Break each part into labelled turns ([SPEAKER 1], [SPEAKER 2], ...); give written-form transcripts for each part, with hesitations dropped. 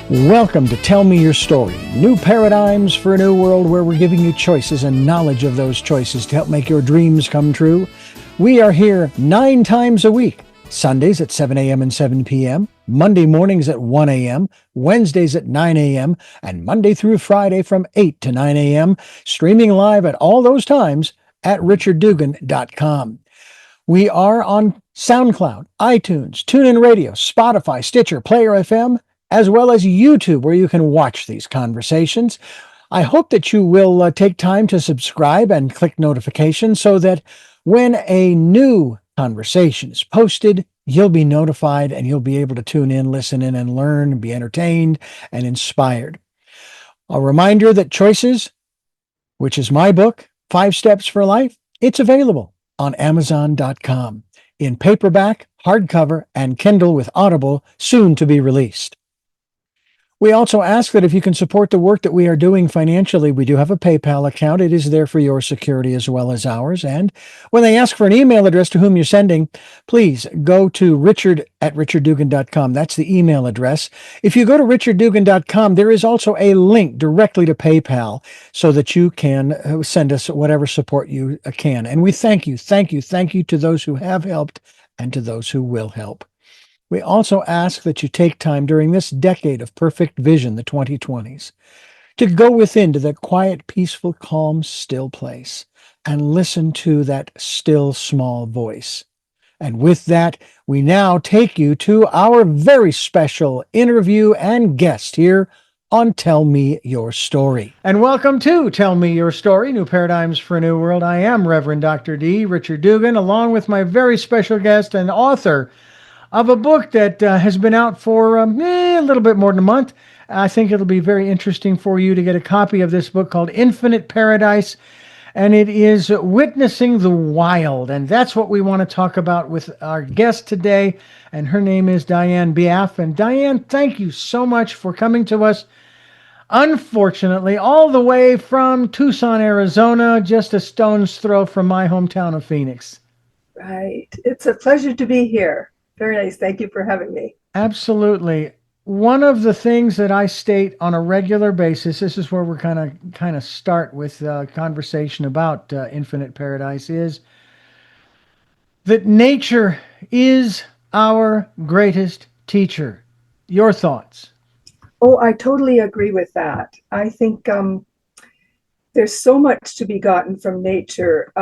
[SPEAKER 1] Welcome to Tell Me Your Story, new paradigms for a new world where we're giving you choices and knowledge of those choices to help make your dreams come true. We are here 9 times a week, Sundays at 7 a.m. and 7 p.m., Monday mornings at 1 a.m., Wednesdays at 9 a.m., and Monday through Friday from 8 to 9 a.m., streaming live at all those times at richarddugan.com. We are on SoundCloud, iTunes, TuneIn Radio, Spotify, Stitcher, Player FM, as well as YouTube, where you can watch these conversations. I hope that you will take time to subscribe and click notifications so that when a new conversation is posted, you'll be notified and you'll be able to tune in, listen in, and learn, be entertained and inspired. A reminder that Choices, which is my book, 5 Steps for Life, it's available on Amazon.com in paperback, hardcover, and Kindle with Audible, soon to be released. We also ask that if you can support the work that we are doing financially, we do have a PayPal account. It is there for your security as well as ours. And when they ask for an email address to whom you're sending, please go to richard@richarddugan.com. That's the email address. If you go to richarddugan.com, there is also a link directly to PayPal so that you can send us whatever support you can. And we thank you to those who have helped and to those who will help. We also ask that you take time during this decade of perfect vision, the 2020s, to go within to that quiet, peaceful, calm, still place and listen to that still, small voice. And with that, we now take you to our very special interview and guest here on Tell Me Your Story. And welcome to Tell Me Your Story, New Paradigms for a New World. I am Reverend Dr. D. Richard Dugan, along with my very special guest and author of a book that has been out for a little bit more than a month. I think it'll be very interesting for you to get a copy of this book called Infinite Paradise, and it is Witnessing the Wild, and that's what we want to talk about with our guest today, and her name is Dianne Beeaff. And Dianne, thank you so much for coming to us, unfortunately, all the way from Tucson, Arizona, just a stone's throw from my hometown of Phoenix.
[SPEAKER 2] Right. It's a pleasure to be here. Very nice. Thank you for having me.
[SPEAKER 1] Absolutely. One of the things that I state on a regular basis, this is where we're kind of start with a conversation about Infinite Paradise, is that nature is our greatest teacher. Your thoughts?
[SPEAKER 2] Oh, I totally agree with that. I think there's so much to be gotten from nature.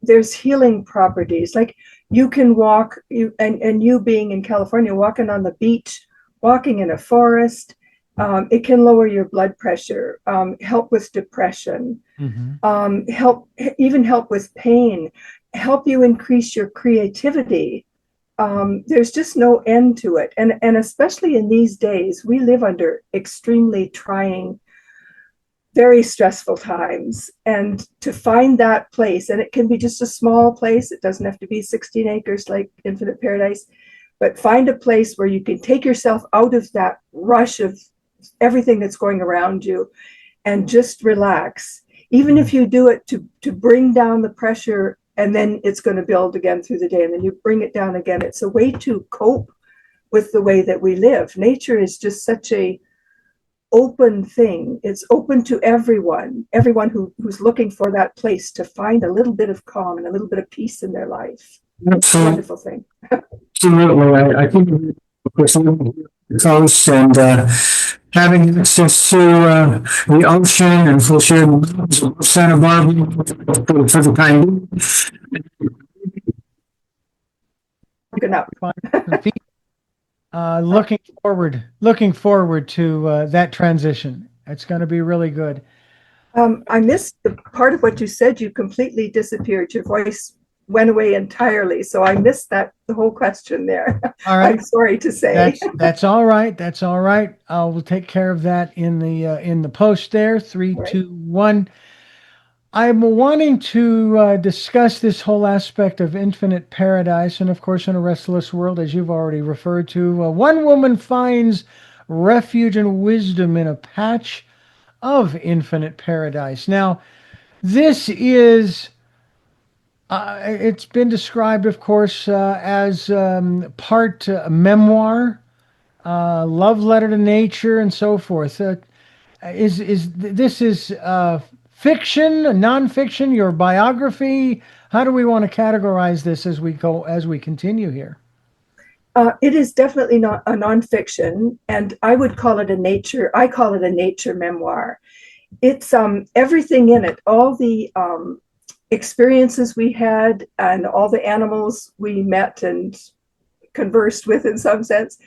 [SPEAKER 2] There's healing properties. Like you can walk, and you being in California, walking on the beach, walking in a forest, it can lower your blood pressure, help with depression, help with pain, help you increase your creativity. There's just no end to it. And especially in these days, we live under extremely trying, very stressful times, and to find that place, and it can be just a small place, it doesn't have to be 16 acres like Infinite Paradise, but find a place where you can take yourself out of that rush of everything that's going around you and just relax, even if you do it to bring down the pressure, and then it's going to build again through the day, and then you bring it down again. It's a way to cope with the way that we live. Nature is just such a open thing. It's open to everyone who's looking for that place to find a little bit of calm and a little bit of peace in their life. It's a wonderful thing.
[SPEAKER 3] Absolutely. I think, of course, the coast and having access to the ocean, and for sure Santa Barbara for the time being.
[SPEAKER 2] Good enough.
[SPEAKER 1] Looking forward to that transition. It's going to be really good.
[SPEAKER 2] I missed the part of what you said. You completely disappeared. Your voice went away entirely. So I missed the whole question there.
[SPEAKER 1] All right.
[SPEAKER 2] I'm sorry to say.
[SPEAKER 1] That's all right. That's all right. We'll take care of that in the post there. 3, 2, 1. I'm wanting to discuss this whole aspect of Infinite Paradise, and of course, in a restless world, as you've already referred to, one woman finds refuge and wisdom in a patch of Infinite Paradise. Now, this is, it's been described, of course, as part memoir, love letter to nature, and so forth. This is fiction, nonfiction, your biography? How do we want to categorize this as we continue here?
[SPEAKER 2] It is definitely not a nonfiction, and I call it a nature memoir. It's everything in it, all the experiences we had and all the animals we met and conversed with in some sense,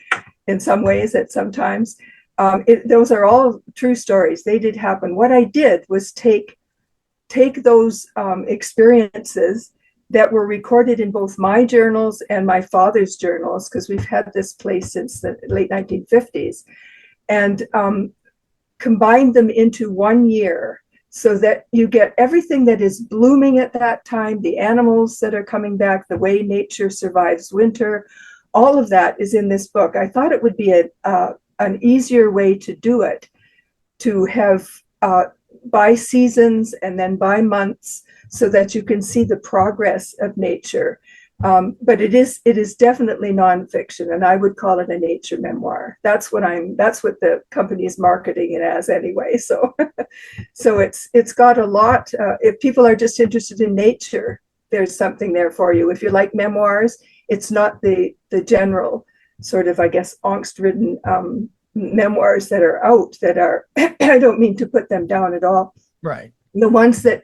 [SPEAKER 2] in some ways at some times. Those are all true stories. They did happen. What I did was take those experiences that were recorded in both my journals and my father's journals, because we've had this place since the late 1950s, and combined them into 1 year so that you get everything that is blooming at that time, the animals that are coming back, the way nature survives winter. All of that is in this book. I thought it would be an easier way to do it, to have by seasons and then by months, so that you can see the progress of nature. But it is definitely nonfiction, and I would call it a nature memoir. That's what the company is marketing it as anyway. So, so it's got a lot. If people are just interested in nature, there's something there for you. If you like memoirs, it's not the general sort of, I guess, angst-ridden memoirs that are out. That are I don't mean to put them down at all.
[SPEAKER 1] Right.
[SPEAKER 2] The ones that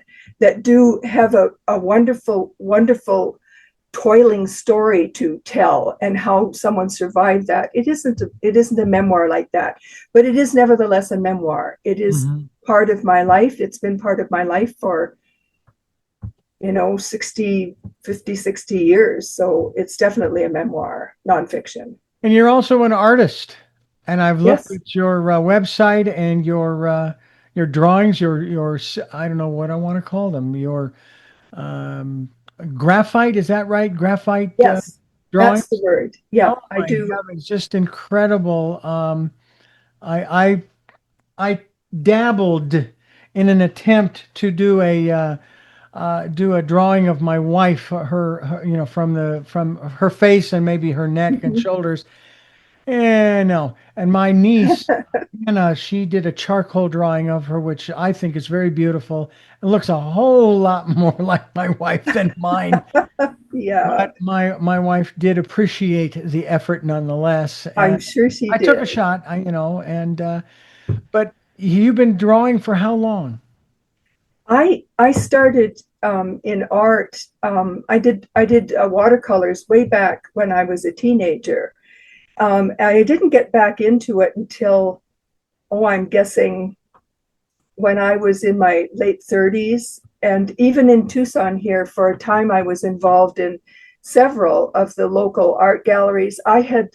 [SPEAKER 2] do have a wonderful, wonderful toiling story to tell, and how someone survived that. It isn't a memoir like that, but it is nevertheless a memoir. It is part of my life. It's been part of my life for 50, 60 years. So it's definitely a memoir, nonfiction.
[SPEAKER 1] And you're also an artist. And I've looked
[SPEAKER 2] Yes.
[SPEAKER 1] at your website and your drawings, your I don't know what I want to call them, your graphite, is that right? Graphite
[SPEAKER 2] Yes,
[SPEAKER 1] drawings?
[SPEAKER 2] that's the word. Yeah,
[SPEAKER 1] Oh
[SPEAKER 2] I
[SPEAKER 1] my
[SPEAKER 2] do.
[SPEAKER 1] heavens, just incredible. I I dabbled in an attempt to do a drawing of my wife, from her face and maybe her neck and shoulders. No. And my niece, Anna, she did a charcoal drawing of her, which I think is very beautiful. It looks a whole lot more like my wife than mine.
[SPEAKER 2] Yeah,
[SPEAKER 1] But my wife did appreciate the effort nonetheless.
[SPEAKER 2] I'm
[SPEAKER 1] And
[SPEAKER 2] sure she
[SPEAKER 1] I took a
[SPEAKER 2] did.
[SPEAKER 1] shot, but you've been drawing for how long?
[SPEAKER 2] I started in art. I did watercolors way back when I was a teenager. I didn't get back into it until, I'm guessing, when I was in my late 30s. And even in Tucson here, for a time, I was involved in several of the local art galleries. I had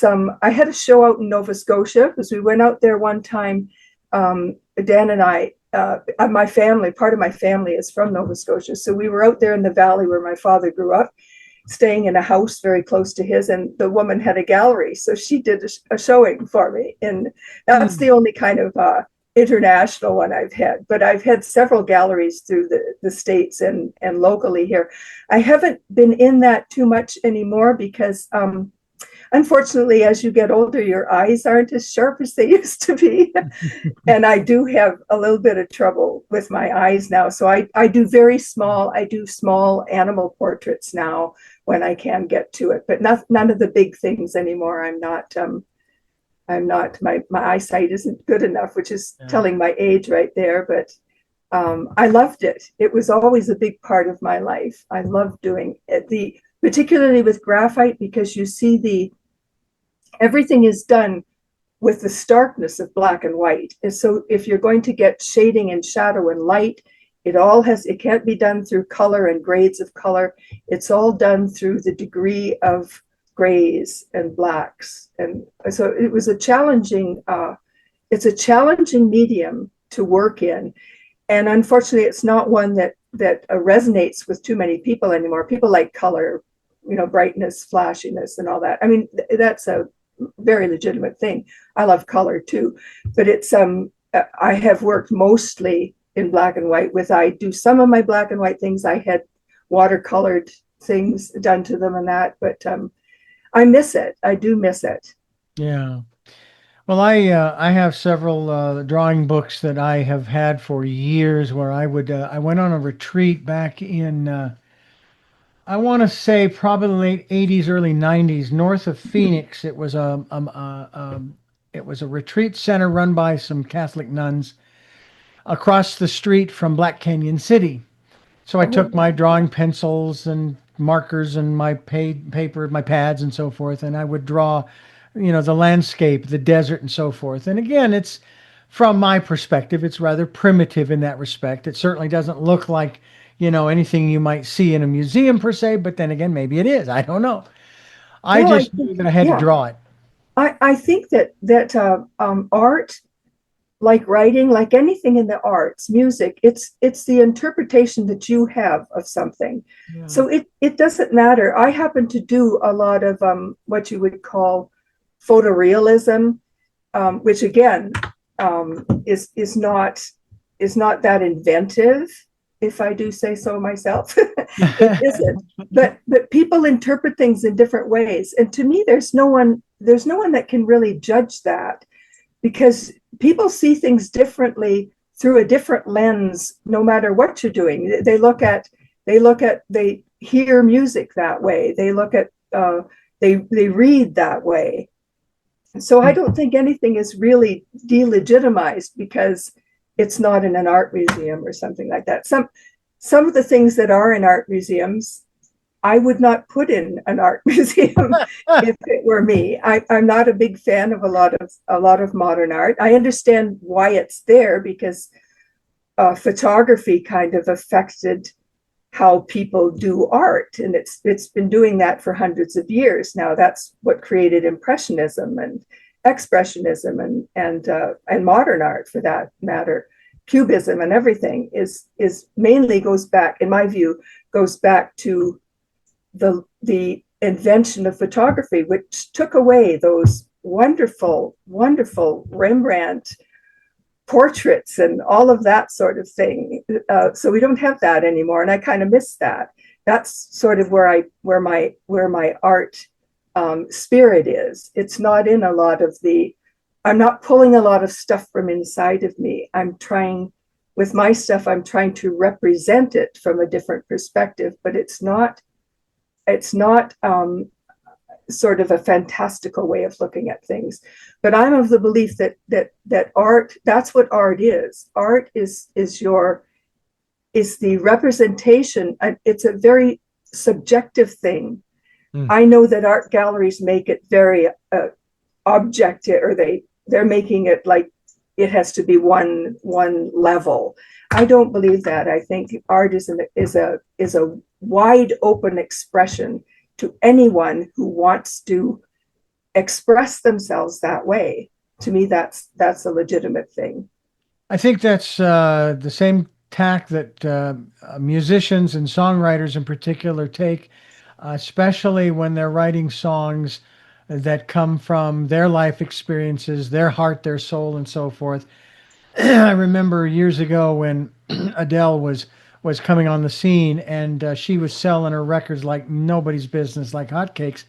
[SPEAKER 2] a show out in Nova Scotia, because we went out there one time. Dan and I, my family, part of my family is from Nova Scotia. So we were out there in the valley where my father grew up, staying in a house very close to his, and the woman had a gallery. So she did a showing for me. And that's
[SPEAKER 1] Hmm.
[SPEAKER 2] the only kind of international one I've had. But I've had several galleries through the States and locally here. I haven't been in that too much anymore, because unfortunately, as you get older, your eyes aren't as sharp as they used to be. And I do have a little bit of trouble with my eyes now. So I do small animal portraits now when I can get to it, but none of the big things anymore. My eyesight isn't good enough, which is
[SPEAKER 1] Yeah.
[SPEAKER 2] telling my age right there. But I loved it. It was always a big part of my life. I loved doing it, particularly with graphite, because you see everything is done with the starkness of black and white. And so if you're going to get shading and shadow and light, it can't be done through color and grades of color. It's all done through the degree of grays and blacks. And so it's a challenging medium to work in. And unfortunately, it's not one that resonates with too many people anymore. People like color, brightness, flashiness, and all that. I mean, that's a very legitimate thing. I love color too, but I have worked mostly in black and white. I do some of my black and white things. I had watercolored things done to them and that, but I miss it. I do miss it.
[SPEAKER 1] Yeah. Well, I have several drawing books that I have had for years where I went on a retreat back in I want to say probably late 80s, early 90s, north of Phoenix. It was a retreat center run by some Catholic nuns across the street from Black Canyon City. So I
[SPEAKER 2] Oh,
[SPEAKER 1] took my drawing pencils and markers and my paper, my pads and so forth, and I would draw, the landscape, the desert and so forth. And again, it's from my perspective, it's rather primitive in that respect. It certainly doesn't look like, anything you might see in a museum per se, but then again, maybe it is. I don't know. I
[SPEAKER 2] well, I
[SPEAKER 1] just knew
[SPEAKER 2] think,
[SPEAKER 1] that I had to
[SPEAKER 2] yeah,
[SPEAKER 1] draw it.
[SPEAKER 2] I think that art, like writing, like anything in the arts, music, it's the interpretation that you have of something.
[SPEAKER 1] Yeah.
[SPEAKER 2] So it doesn't matter. I happen to do a lot of what you would call photorealism, which again is not that inventive, if I do say so myself. It isn't. But people interpret things in different ways, and to me, there's no one that can really judge that, because people see things differently through a different lens no matter what you're doing. They hear music that way. They read that way. So I don't think anything is really delegitimized because it's not in an art museum or something like that. Some of the things that are in art museums, I would not put in an art museum if it were me. I'm not a big fan of a lot of modern art. I understand why it's there, because photography kind of affected how people do art, and it's been doing that for hundreds of years now. That's what created impressionism and expressionism and modern art, for that matter. Cubism and everything is mainly, goes back, in my view, goes back to the invention of photography, which took away those wonderful, wonderful Rembrandt portraits and all of that sort of thing. So we don't have that anymore, and I kind of miss that. That's sort of where my art spirit is. It's not in a lot of the. I'm not pulling a lot of stuff from inside of me. With my stuff, I'm trying to represent it from a different perspective, but it's not sort of a fantastical way of looking at things. But I'm of the belief that art, that's what art is. Art is the representation. It's a very subjective thing.
[SPEAKER 1] Mm.
[SPEAKER 2] I know that art galleries make it very objective, or they're making it like it has to be one level. I don't believe that. I think art is a wide open expression to anyone who wants to express themselves that way. To me, that's a legitimate thing.
[SPEAKER 1] I think that's the same tack that musicians and songwriters in particular take, especially when they're writing songs that come from their life experiences, their heart, their soul, and so forth. I remember years ago when Adele was coming on the scene, and she was selling her records like nobody's business, like hotcakes.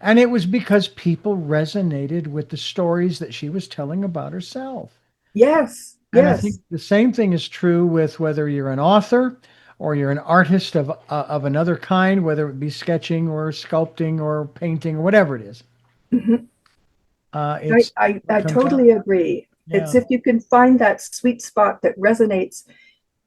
[SPEAKER 1] And it was because people resonated with the stories that she was telling about herself.
[SPEAKER 2] Yes,
[SPEAKER 1] And I think
[SPEAKER 2] yes.
[SPEAKER 1] the same thing is true with whether you're an author or you're an artist of another kind, whether it be sketching or sculpting or painting or whatever it is.
[SPEAKER 2] Mhm. I,
[SPEAKER 1] It's
[SPEAKER 2] I,
[SPEAKER 1] what
[SPEAKER 2] I
[SPEAKER 1] comes out.
[SPEAKER 2] totally agree. It's
[SPEAKER 1] Yeah.
[SPEAKER 2] if you can find that sweet spot that resonates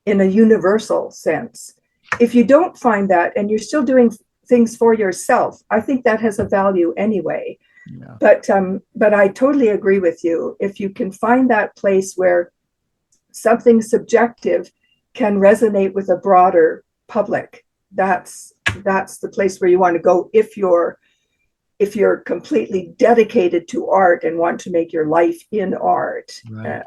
[SPEAKER 2] in a universal sense. If you don't find that and you're still doing things for yourself, I think that has a value anyway.
[SPEAKER 1] Yeah.
[SPEAKER 2] But I totally agree with you. If you can find that place where something subjective can resonate with a broader public, that's the place where you want to go if you're completely dedicated to art and want to make your life in art.
[SPEAKER 1] Right.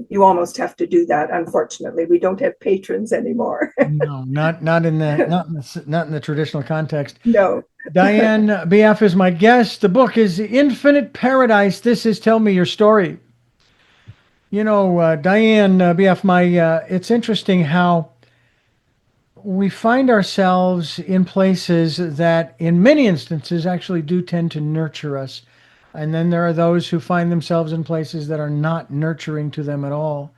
[SPEAKER 2] You almost have to do that. Unfortunately, we don't have patrons anymore.
[SPEAKER 1] No, not in the traditional context.
[SPEAKER 2] No.
[SPEAKER 1] Dianne Beeaff is my guest. The book is Infinite Paradise. This is Tell Me Your Story. Dianne Beeaff, it's interesting how we find ourselves in places that, in many instances, actually do tend to nurture us. And then there are those who find themselves in places that are not nurturing to them at all.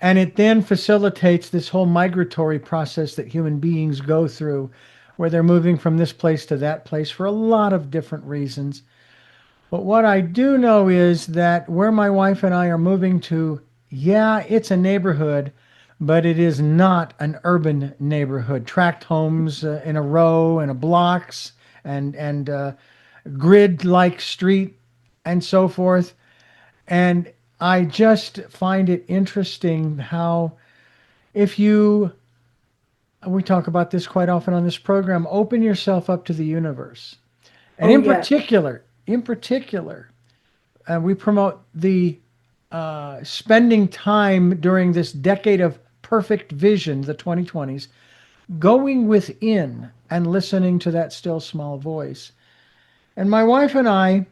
[SPEAKER 1] And it then facilitates this whole migratory process that human beings go through, where they're moving from this place to that place for a lot of different reasons. But what I do know is that where my wife and I are moving to, yeah, it's a neighborhood, but it is not an urban neighborhood. Tract homes in a row and a blocks and grid-like street and so forth. And I just find it interesting how if you, we talk about this quite often on this program, open yourself up to the universe. And
[SPEAKER 2] Oh, yeah.
[SPEAKER 1] in particular, we promote the spending time during this decade of perfect vision, the 2020s, going within and listening to that still small voice. And my wife and I,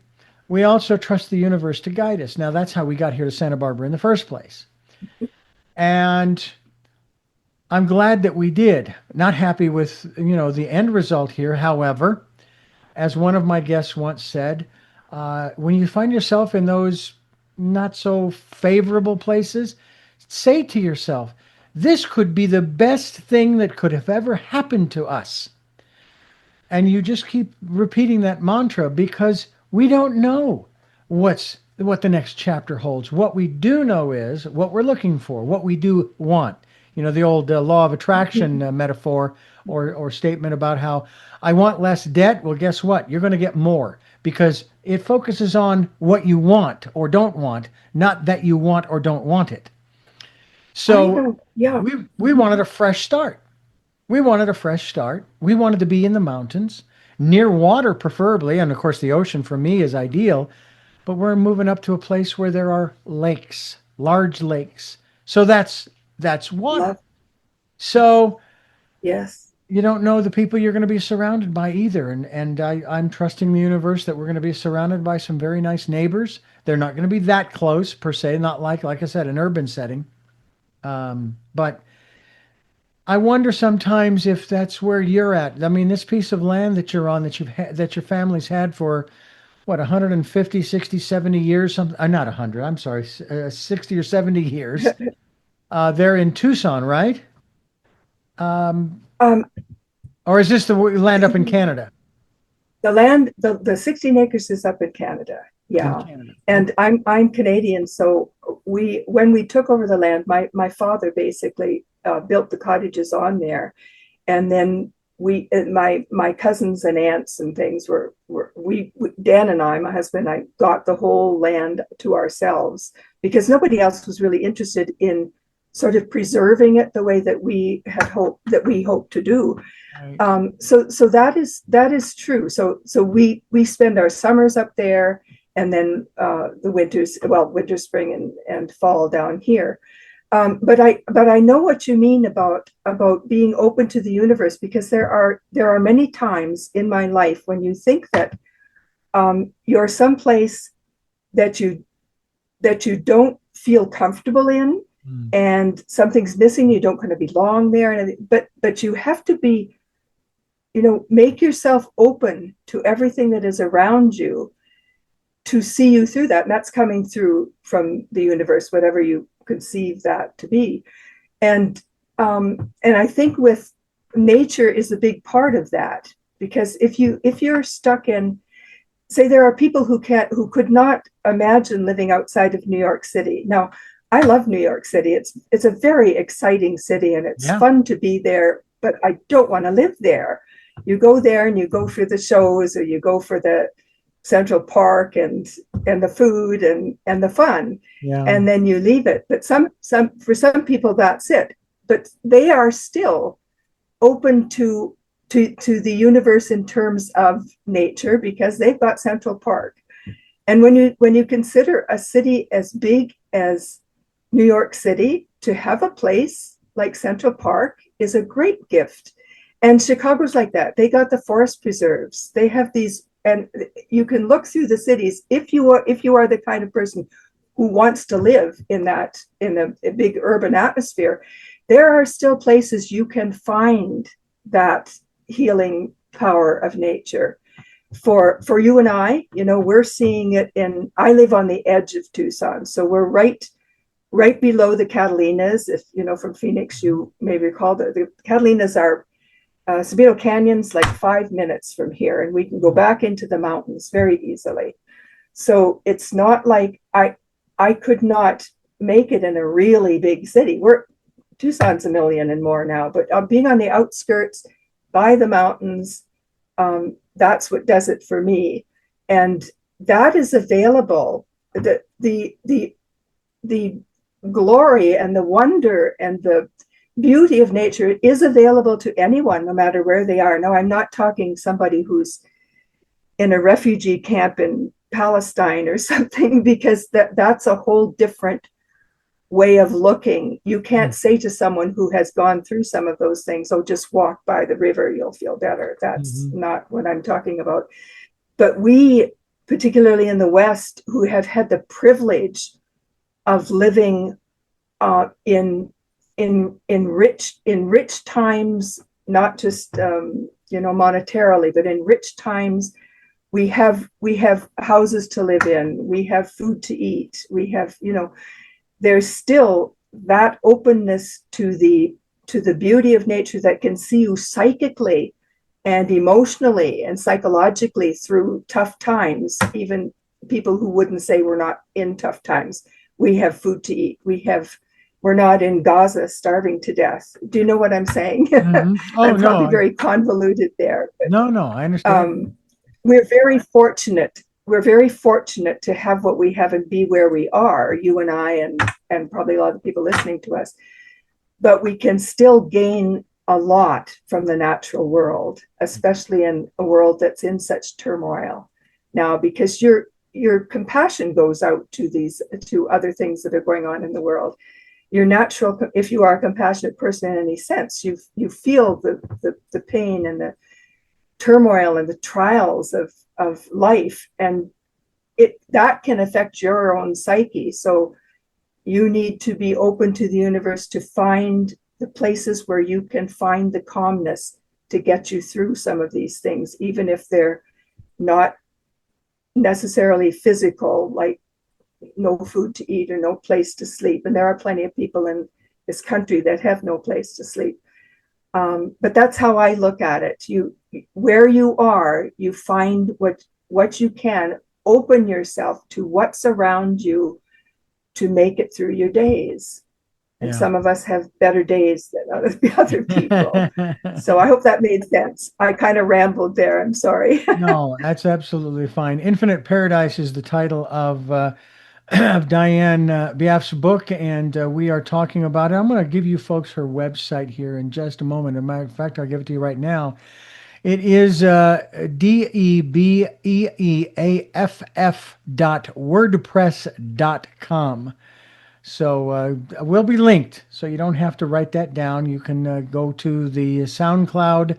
[SPEAKER 1] we also trust the universe to guide us. Now, that's how we got here to Santa Barbara in the first place. And I'm glad that we did. Not happy with, the end result here. However, as one of my guests once said, when you find yourself in those not so favorable places, say to yourself, this could be the best thing that could have ever happened to us. And you just keep repeating that mantra because we don't know what the next chapter holds. What we do know is what we're looking for, what we do want. The old law of attraction metaphor or statement about how I want less debt. Well, guess what? You're going to get more because it focuses on what you want or don't want, not that you want or don't want it.
[SPEAKER 2] I
[SPEAKER 1] So
[SPEAKER 2] know. Yeah.
[SPEAKER 1] we wanted a fresh start. We wanted a fresh start. We wanted to be in the mountains, near water preferably, and of course the ocean for me is ideal, but we're moving up to a place where there are lakes, large lakes. So that's water.
[SPEAKER 2] Love.
[SPEAKER 1] So
[SPEAKER 2] Yes.
[SPEAKER 1] you don't know the people you're going to be surrounded by either. And I'm trusting the universe that we're going to be surrounded by some very nice neighbors. They're not going to be that close per se, not like I said, an urban setting. But I wonder sometimes if that's where you're at. I mean, this piece of land that you're on, that your family's had for what, 150, 60, 70 years, something, not 100, I'm sorry, 60 or 70 years. They're in Tucson, right?
[SPEAKER 2] Um,
[SPEAKER 1] Or is this the land up in Canada?
[SPEAKER 2] the land, the 16 acres is up in Canada.
[SPEAKER 1] It's in
[SPEAKER 2] Yeah.
[SPEAKER 1] Canada.
[SPEAKER 2] And I'm Canadian, so when we took over the land, my father basically built the cottages on there, and then my cousins and aunts and things Dan and I, my husband and I, got the whole land to ourselves because nobody else was really interested in sort of preserving it the way that we hoped to do.
[SPEAKER 1] Right.
[SPEAKER 2] So that is true. So we spend our summers up there, and then the winter, spring, and fall down here. But I know what you mean about being open to the universe, because there are many times in my life when you think that you're someplace that you don't feel comfortable in, and something's missing. You don't kind of belong there, but you have to be, make yourself open to everything that is around you to see you through that. And that's coming through from the universe, whatever you conceive that to be. And I think with nature is a big part of that, because if you're stuck in, say, there are people who could not imagine living outside of New York City. Now, I love New York City. It's a very exciting city, and it's fun to be there, but I don't want to live there. You go there and you go for the shows, or you go for the Central Park and the food and the fun, and then you leave it. But for some people that's it. But they are still open to the universe in terms of nature, because they've got Central Park. And when you consider a city as big as New York City, to have a place like Central Park is a great gift. And Chicago's like that. They got the forest preserves. They have these, and you can look through the cities if you are the kind of person who wants to live in a big urban atmosphere. There are still places you can find that healing power of nature. for you and I, we're seeing it I live on the edge of Tucson, so we're right below the Catalinas. If from Phoenix, you may recall that the Catalinas are Sabino Canyon's like 5 minutes from here, and we can go back into the mountains very easily. So it's not like I could not make it in a really big city. Tucson's a million and more now, but being on the outskirts by the mountains, that's what does it for me. And that is available. The glory and the wonder and the beauty of nature is available to anyone, no matter where they are. Now, I'm not talking somebody who's in a refugee camp in Palestine or something, because that's a whole different way of looking. You can't say to someone who has gone through some of those things, oh, just walk by the river, you'll feel better. That's not what I'm talking about. But we, particularly in the West, who have had the privilege of living in rich times, not just monetarily, but in rich times, we have houses to live in, we have food to eat, we have there's still that openness to the beauty of nature that can see you psychically and emotionally and psychologically through tough times. Even people who wouldn't say we're not in tough times, we have food to eat, we're not in Gaza starving to death. Do you know what I'm saying?
[SPEAKER 1] Mm-hmm. Oh,
[SPEAKER 2] I'm probably very convoluted there. But,
[SPEAKER 1] no, I understand.
[SPEAKER 2] We're very fortunate. We're very fortunate to have what we have and be where we are, you and I, and probably a lot of people listening to us. But we can still gain a lot from the natural world, especially in a world that's in such turmoil now, because your compassion goes out to other things that are going on in the world. Your natural, if you are a compassionate person in any sense, you feel the pain and the turmoil and the trials of life, and that can affect your own psyche. So you need to be open to the universe to find the places where you can find the calmness to get you through some of these things, even if they're not necessarily physical, like no food to eat or no place to sleep. And there are plenty of people in this country that have no place to sleep. But that's how I look at it. Where you are, you find what you can, open yourself to what's around you to make it through your days. And some of us have better days than other people. So I hope that made sense. I kind of rambled there. I'm sorry.
[SPEAKER 1] No, that's absolutely fine. Infinite Paradise is the title of Dianne Beeaff's book, and we are talking about it. I'm going to give you folks her website here in just a moment. As a matter of fact, I'll give it to you right now. It is DEBEAFF.wordpress.com. So we'll be linked, so you don't have to write that down. You can go to the SoundCloud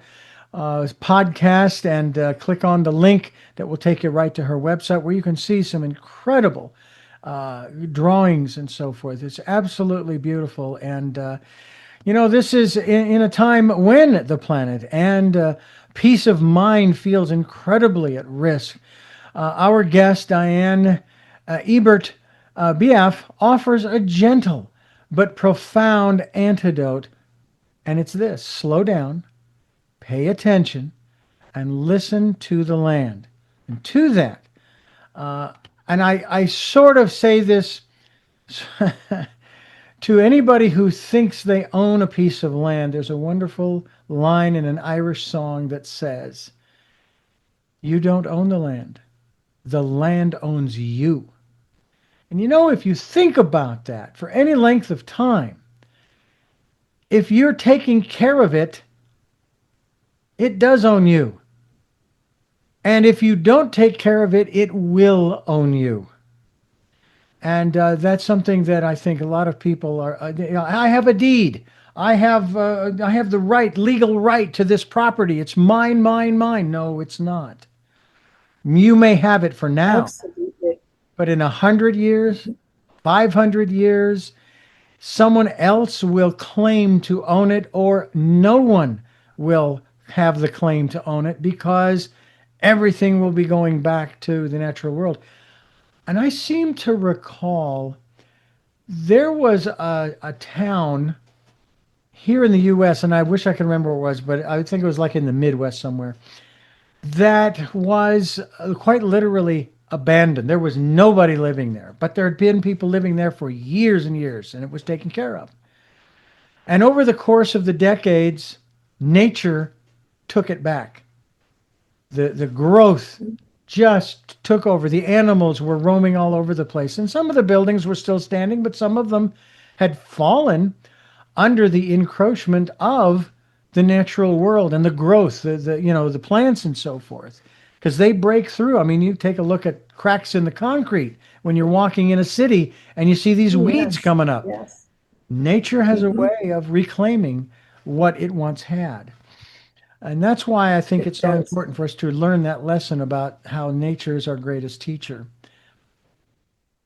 [SPEAKER 1] podcast and click on the link that will take you right to her website, where you can see some incredible drawings and so forth. It's absolutely beautiful. And, this is in a time when the planet and peace of mind feels incredibly at risk. Our guest, Dianne Ebertt Beeaff, offers a gentle but profound antidote. And it's this: slow down, pay attention, and listen to the land. And to that, and I sort of say this to anybody who thinks they own a piece of land. There's a wonderful line in an Irish song that says, "You don't own the land owns you." And if you think about that for any length of time, if you're taking care of it, it does own you. And if you don't take care of it, it will own you. And that's something that I think a lot of people are. I have a deed. I have the legal right to this property. It's mine, mine, mine. No, it's not. You may have it for now.
[SPEAKER 2] Absolutely.
[SPEAKER 1] But in 100 years, 500 years, someone else will claim to own it, or no one will have the claim to own it, because everything will be going back to the natural world. And I seem to recall there was a town here in the US, and I wish I could remember where it was, but I think it was like in the Midwest somewhere, that was quite literally abandoned. There was nobody living there, but there had been people living there for years and years, and it was taken care of. And over the course of the decades, nature took it back. The growth just took over. The animals were roaming all over the place, and some of the buildings were still standing, but some of them had fallen under the encroachment of the natural world and the growth, the plants and so forth, because they break through. I mean, you take a look at cracks in the concrete when you're walking in a city and you see these weeds
[SPEAKER 2] Yes,
[SPEAKER 1] coming up.
[SPEAKER 2] yes.
[SPEAKER 1] Nature has a
[SPEAKER 2] Mhm.
[SPEAKER 1] way of reclaiming what it once had. And that's why I think
[SPEAKER 2] It
[SPEAKER 1] it's so
[SPEAKER 2] does.
[SPEAKER 1] important for us to learn that lesson about how nature is our greatest teacher.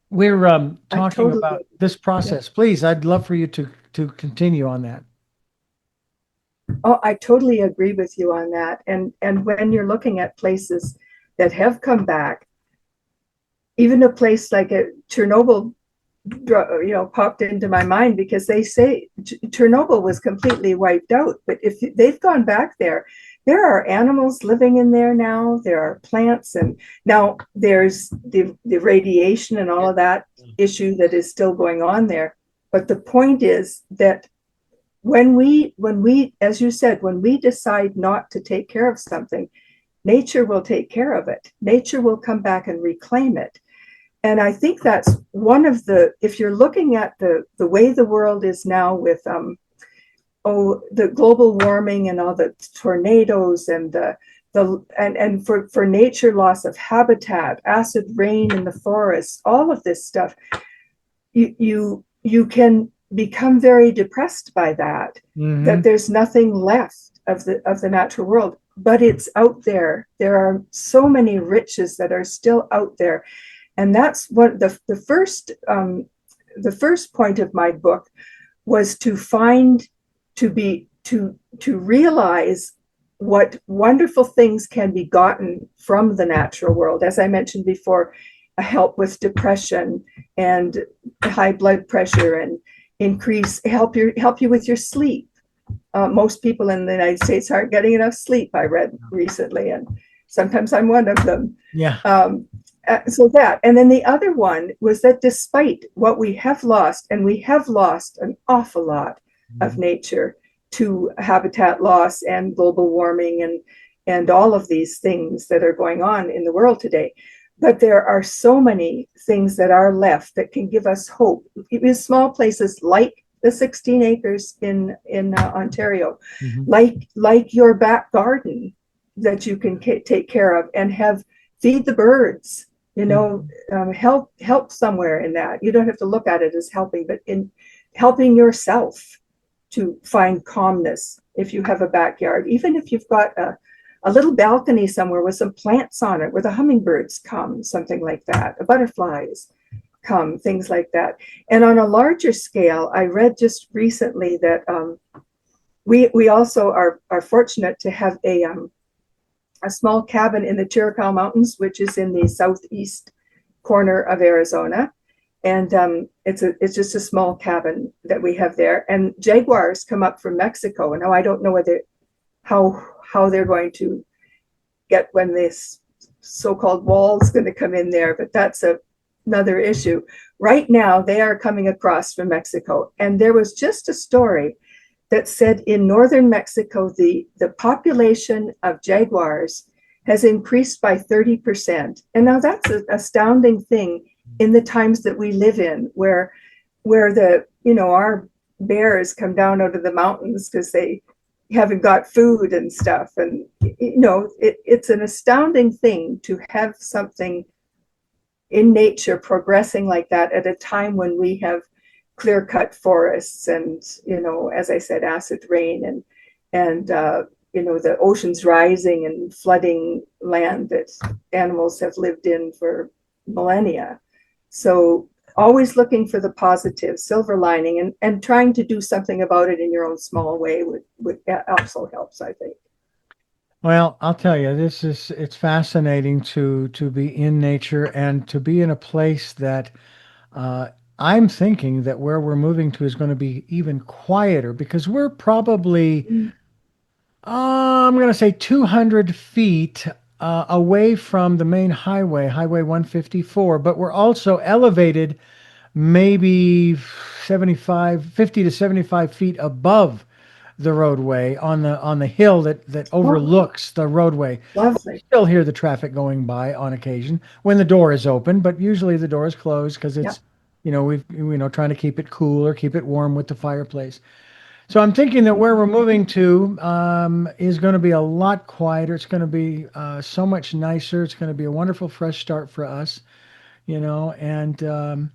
[SPEAKER 1] We're
[SPEAKER 2] I
[SPEAKER 1] talking
[SPEAKER 2] totally,
[SPEAKER 1] about this
[SPEAKER 2] yeah.
[SPEAKER 1] process. Please, I'd love for you to continue on that.
[SPEAKER 2] Oh, I totally agree with you on that. And when you're looking at places that have come back, even a place like Chernobyl, popped into my mind because they say Chernobyl was completely wiped out. But if they've gone back there, there are animals living in there now. There are plants, and now there's the radiation and all of that issue that is still going on there. But the point is that when we, as you said, when we decide not to take care of something, nature will take care of it. Nature will come back and reclaim it. And I think that's one of the, if you're looking at the way the world is now with the global warming and all the tornadoes and for nature, loss of habitat, acid rain in the forests, all of this stuff, you can become very depressed by that,
[SPEAKER 1] Hmm.
[SPEAKER 2] that there's nothing left of the natural world. But it's out there. There are so many riches that are still out there. And that's what the first point of my book was to find, to realize what wonderful things can be gotten from the natural world. As I mentioned before, a help with depression and high blood pressure, and help you with your sleep. Most people in the United States aren't getting enough sleep, I read recently, and sometimes I'm one of them.
[SPEAKER 1] Yeah.
[SPEAKER 2] So that, and then the other one was that despite what we have lost, and we have lost an awful lot of nature to habitat loss and global warming and all of these things that are going on in the world today, but there are so many things that are left that can give us hope. In small places like the 16 acres in Ontario,
[SPEAKER 1] Mhm.
[SPEAKER 2] like your back garden that you can take care of and have, feed the birds,
[SPEAKER 1] Mhm.
[SPEAKER 2] help somewhere in that. You don't have to look at it as helping, but in helping yourself to find calmness. If you have a backyard, even if you've got a little balcony somewhere with some plants on it where the hummingbirds come, something like that, the butterflies come, things like that. And on a larger scale, I read just recently that we also are fortunate to have a small cabin in the Chiricahua Mountains, which is in the southeast corner of Arizona. And it's just a small cabin that we have there. And jaguars come up from Mexico. And now I don't know how they're going to get when this so-called wall is going to come in there, but that's another issue. Right now, they are coming across from Mexico. And there was just a story that said in northern Mexico, the population of jaguars has increased by 30%. And now that's an astounding thing in the times that we live in, where our bears come down out of the mountains because they haven't got food and stuff. And, it's an astounding thing to have something in nature progressing like that at a time when we have clear-cut forests and, as I said, acid rain and the oceans rising and flooding land that animals have lived in for millennia. So always looking for the positive, silver lining, and trying to do something about it in your own small way would also helps, I think.
[SPEAKER 1] Well, I'll tell you, it's fascinating to be in nature and to be in a place that uh, I'm thinking that where we're moving to is going to be even quieter because we're probably,
[SPEAKER 2] Mm.
[SPEAKER 1] I'm going to say 200 feet away from the main highway, Highway 154, but we're also elevated maybe 75, 50 to 75 feet above the roadway on the hill that
[SPEAKER 2] Oh,
[SPEAKER 1] overlooks the roadway.
[SPEAKER 2] lovely.
[SPEAKER 1] Still hear the traffic going by on occasion when the door is open, but usually the door is closed because
[SPEAKER 2] Yeah.
[SPEAKER 1] it's, we've, trying to keep it cool or keep it warm with the fireplace. So I'm thinking that where we're moving to is going to be a lot quieter. It's going to be so much nicer. It's going to be a wonderful fresh start for us, and do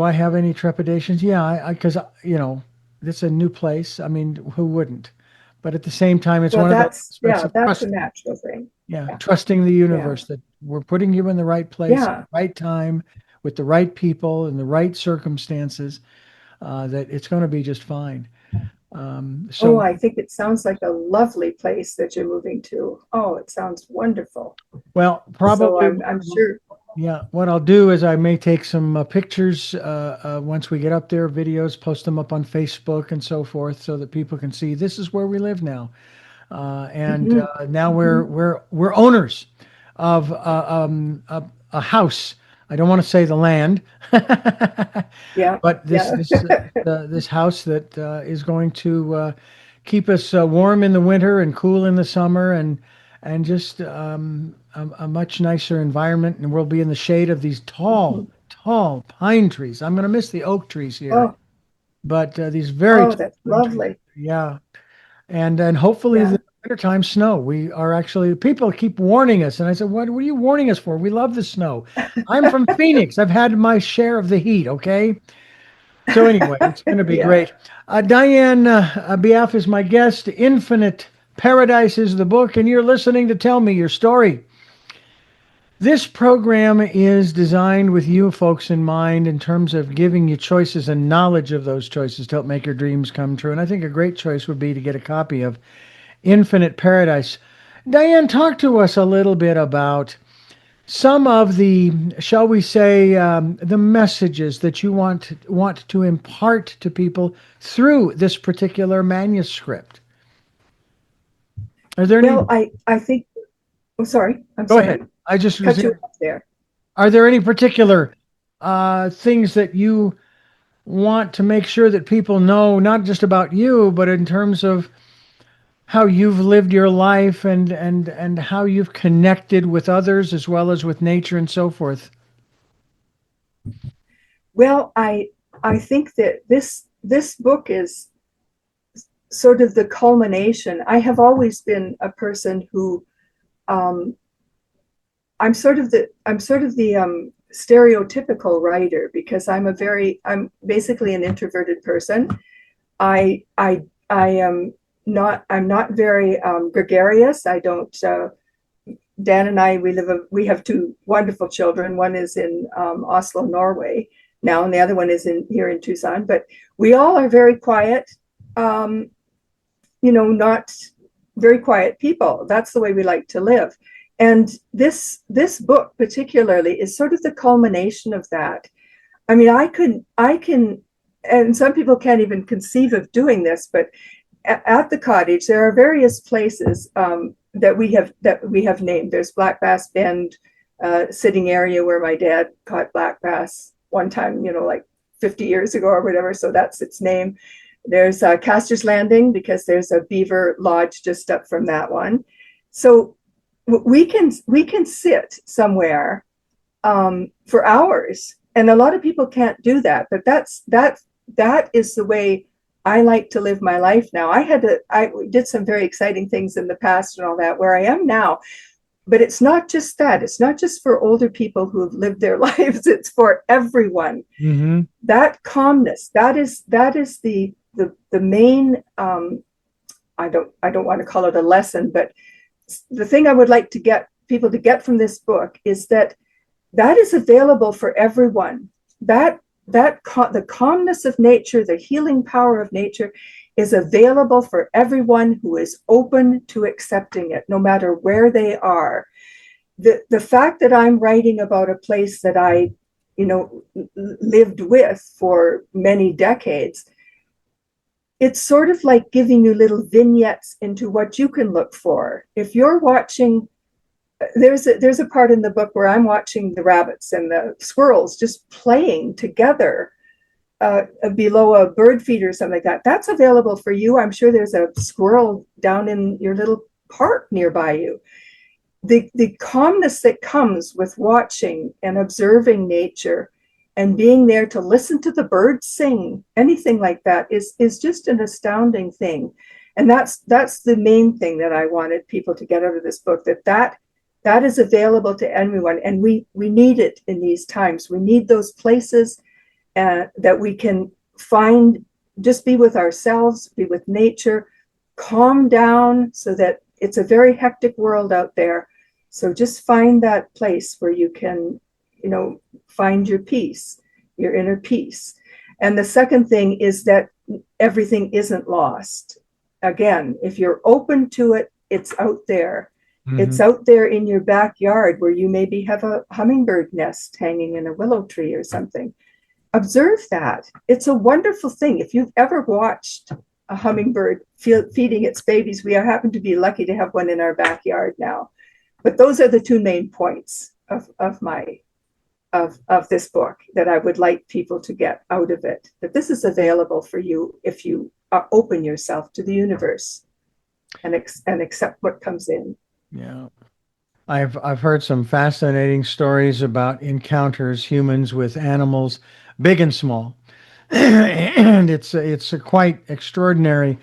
[SPEAKER 1] I have any trepidations? Yeah, because it's a new place. I mean, who wouldn't? But at the same time, it's
[SPEAKER 2] Well,
[SPEAKER 1] one of those aspects
[SPEAKER 2] yeah,
[SPEAKER 1] of
[SPEAKER 2] that's a
[SPEAKER 1] trusting.
[SPEAKER 2] natural thing.
[SPEAKER 1] Yeah,
[SPEAKER 2] Yeah.
[SPEAKER 1] trusting the
[SPEAKER 2] Yeah.
[SPEAKER 1] universe that we're putting you in the right place at
[SPEAKER 2] Yeah.
[SPEAKER 1] the right time with the right people and the right circumstances. That it's going to be just fine.
[SPEAKER 2] Oh,
[SPEAKER 1] So,
[SPEAKER 2] I think it sounds like a lovely place that you're moving to. Oh, it sounds wonderful.
[SPEAKER 1] well,
[SPEAKER 2] So
[SPEAKER 1] probably.
[SPEAKER 2] I'm sure.
[SPEAKER 1] Yeah, what I'll do is I may take some pictures once we get up there, videos, post them up on Facebook and so forth, so that people can see this is where we live now. And
[SPEAKER 2] Mhm,
[SPEAKER 1] now we're
[SPEAKER 2] mhm.
[SPEAKER 1] we're we're owners of a house. I don't want to say the land,
[SPEAKER 2] Yeah.
[SPEAKER 1] but
[SPEAKER 2] Yeah.
[SPEAKER 1] this house that is going to keep us warm in the winter and cool in the summer, and just a much nicer environment. And we'll be in the shade of these tall,
[SPEAKER 2] Mhm.
[SPEAKER 1] tall pine trees. I'm going to miss the oak trees here,
[SPEAKER 2] Oh,
[SPEAKER 1] but these very
[SPEAKER 2] oh,
[SPEAKER 1] tall
[SPEAKER 2] that's
[SPEAKER 1] pine trees.
[SPEAKER 2] lovely.
[SPEAKER 1] Yeah, and hopefully
[SPEAKER 2] Yeah.
[SPEAKER 1] the wintertime snow. We are actually people keep warning us, and I said, what are you warning us for? We love the snow. I'm from Phoenix. I've had my share of the heat. Okay. So anyway, it's going to be
[SPEAKER 2] Yeah.
[SPEAKER 1] great. Dianne Beeaff is my guest. Infinite Paradise is the book, and you're listening to Tell Me Your Story. This program is designed with you folks in mind in terms of giving you choices and knowledge of those choices to help make your dreams come true. And I think a great choice would be to get a copy of Infinite Paradise. Dianne, talk to us a little bit about some of the, shall we say, the messages that you want to impart to people through this particular manuscript. Are there any?
[SPEAKER 2] Well, I think. Oh, sorry. I'm
[SPEAKER 1] Go ahead.
[SPEAKER 2] sorry.
[SPEAKER 1] I just was.
[SPEAKER 2] Cut you off there.
[SPEAKER 1] Are there any particular things that you want to make sure that people know, not just about you, but in terms of how you've lived your life and how you've connected with others as well as with nature and so forth?
[SPEAKER 2] Well, I think that this book is sort of the culmination. I have always been a person who um, I'm sort of the stereotypical writer because I'm basically an introverted person. I am not I'm not very gregarious. I don't. Dan and I we have two wonderful children. One is in Oslo, Norway now, and the other one is in here in Tucson. But we all are very quiet. Um, not very quiet people. That's the way we like to live. And this book particularly is sort of the culmination of that. I mean, I can, and some people can't even conceive of doing this, but at the cottage there are various places that we have named. There's Black Bass Bend, sitting area where my dad caught black bass one time, like 50 years ago or whatever. So that's its name. There's Caster's Landing because there's a beaver lodge just up from that one. So we can sit somewhere for hours, and a lot of people can't do that. But that is the way I like to live my life now. I did some very exciting things in the past and all that. Where I am now, but it's not just that. It's not just for older people who have lived their lives. It's for everyone.
[SPEAKER 1] Mm-hmm.
[SPEAKER 2] That calmness. That is the main. I don't want to call it a lesson, but the thing I would like to get people to get from this book is that is available for everyone. The calmness of nature, the healing power of nature, is available for everyone who is open to accepting it, no matter where they are. The fact that I'm writing about a place that I, lived with for many decades, it's sort of like giving you little vignettes into what you can look for. If you're watching, there's a part in the book where I'm watching the rabbits and the squirrels just playing together below a bird feeder or something like that. That's available for you. I'm sure there's a squirrel down in your little park nearby you. The calmness that comes with watching and observing nature and being there to listen to the birds sing, anything like that is just an astounding thing. And that's the main thing that I wanted people to get out of this book, that is available to everyone. And we need it in these times. We need those places that we can find, just be with ourselves, be with nature, calm down, so that it's a very hectic world out there. So just find that place where you can, find your peace, your inner peace. And the second thing is that everything isn't lost. Again, if you're open to it, it's out there. Mm-hmm. It's out there in your backyard where you maybe have a hummingbird nest hanging in a willow tree or something. Observe that. It's a wonderful thing. If you've ever watched a hummingbird feeding its babies, we happen to be lucky to have one in our backyard now. But those are the two main points of this book that I would like people to get out of it. That this is available for you if you open yourself to the universe and accept what comes in.
[SPEAKER 1] Yeah. I've heard some fascinating stories about encounters, humans with animals, big and small, and it's quite extraordinary.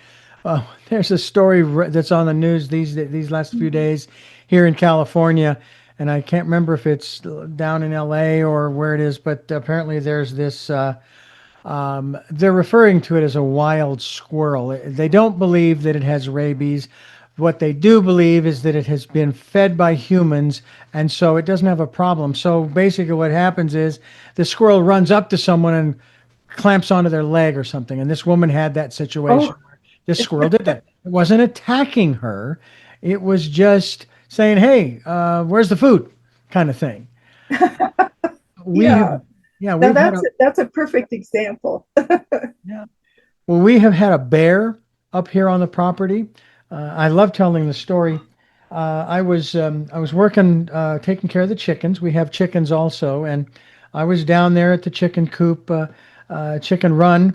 [SPEAKER 1] There's a story that's on the news these last few days here in California, and I can't remember if it's down in LA or where it is, but apparently there's this. They're referring to it as a wild squirrel. They don't believe that it has rabies. What they do believe is that it has been fed by humans, and so it doesn't have a problem. So basically what happens is the squirrel runs up to someone and clamps onto their leg or something. And this woman had that situation where this squirrel did that. It wasn't attacking her. It was just saying, hey, where's the food? Kind of thing.
[SPEAKER 2] That's a perfect example.
[SPEAKER 1] Yeah. Well, we have had a bear up here on the property. I love telling the story. I was working, taking care of the chickens. We have chickens also, and I was down there at the chicken coop, chicken run,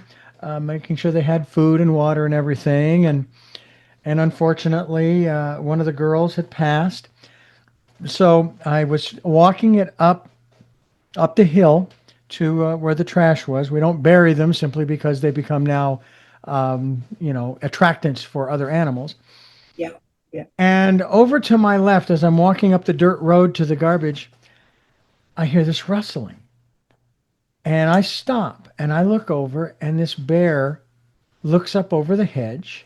[SPEAKER 1] making sure they had food and water and everything. And unfortunately, one of the girls had passed. So I was walking it up the hill to where the trash was. We don't bury them simply because they become now, attractants for other animals.
[SPEAKER 2] Yeah. Yeah.
[SPEAKER 1] And over to my left, as I'm walking up the dirt road to the garbage, I hear this rustling. And I stop and I look over, and this bear looks up over the hedge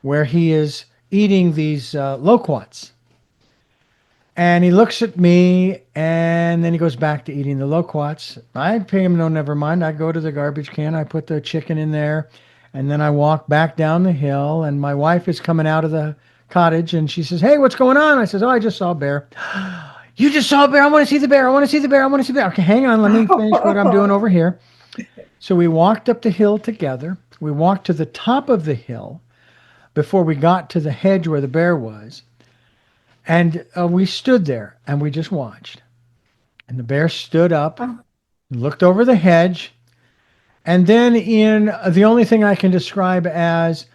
[SPEAKER 1] where he is eating these loquats. And he looks at me, and then he goes back to eating the loquats. I pay him no never mind. I go to the garbage can, I put the chicken in there, and then I walk back down the hill, and my wife is coming out of the cottage, and she says, hey, what's going on? I says, oh, I just saw a bear. You just saw a bear? I want to see the bear. I want to see the bear. I want to see the bear. Okay, hang on. Let me finish what I'm doing over here. So we walked up the hill together. We walked to the top of the hill before we got to the hedge where the bear was. And we stood there and we just watched. And the bear stood up, looked over the hedge, and then in the only thing I can describe as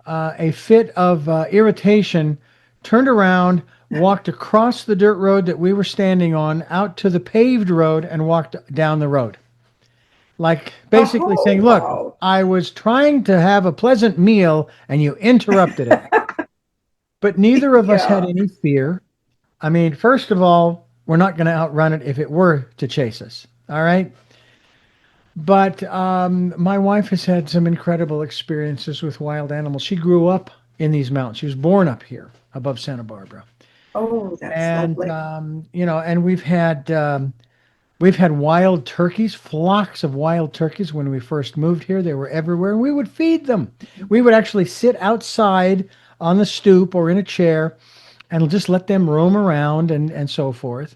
[SPEAKER 1] a fit of irritation, turned around, walked across the dirt road that we were standing on, out to the paved road, and walked down the road. Like basically saying, look, wow. I was trying to have a pleasant meal and you interrupted it. But neither of us had any fear. I mean, first of all, we're not going to outrun it if it were to chase us. All right. But my wife has had some incredible experiences with wild animals. She grew up in these mountains. She was born up here above Santa Barbara.
[SPEAKER 2] Oh, that's lovely.
[SPEAKER 1] And, and we've had We've had wild turkeys, flocks of wild turkeys when we first moved here. They were everywhere, and we would feed them. We would actually sit outside on the stoop or in a chair and just let them roam around and so forth.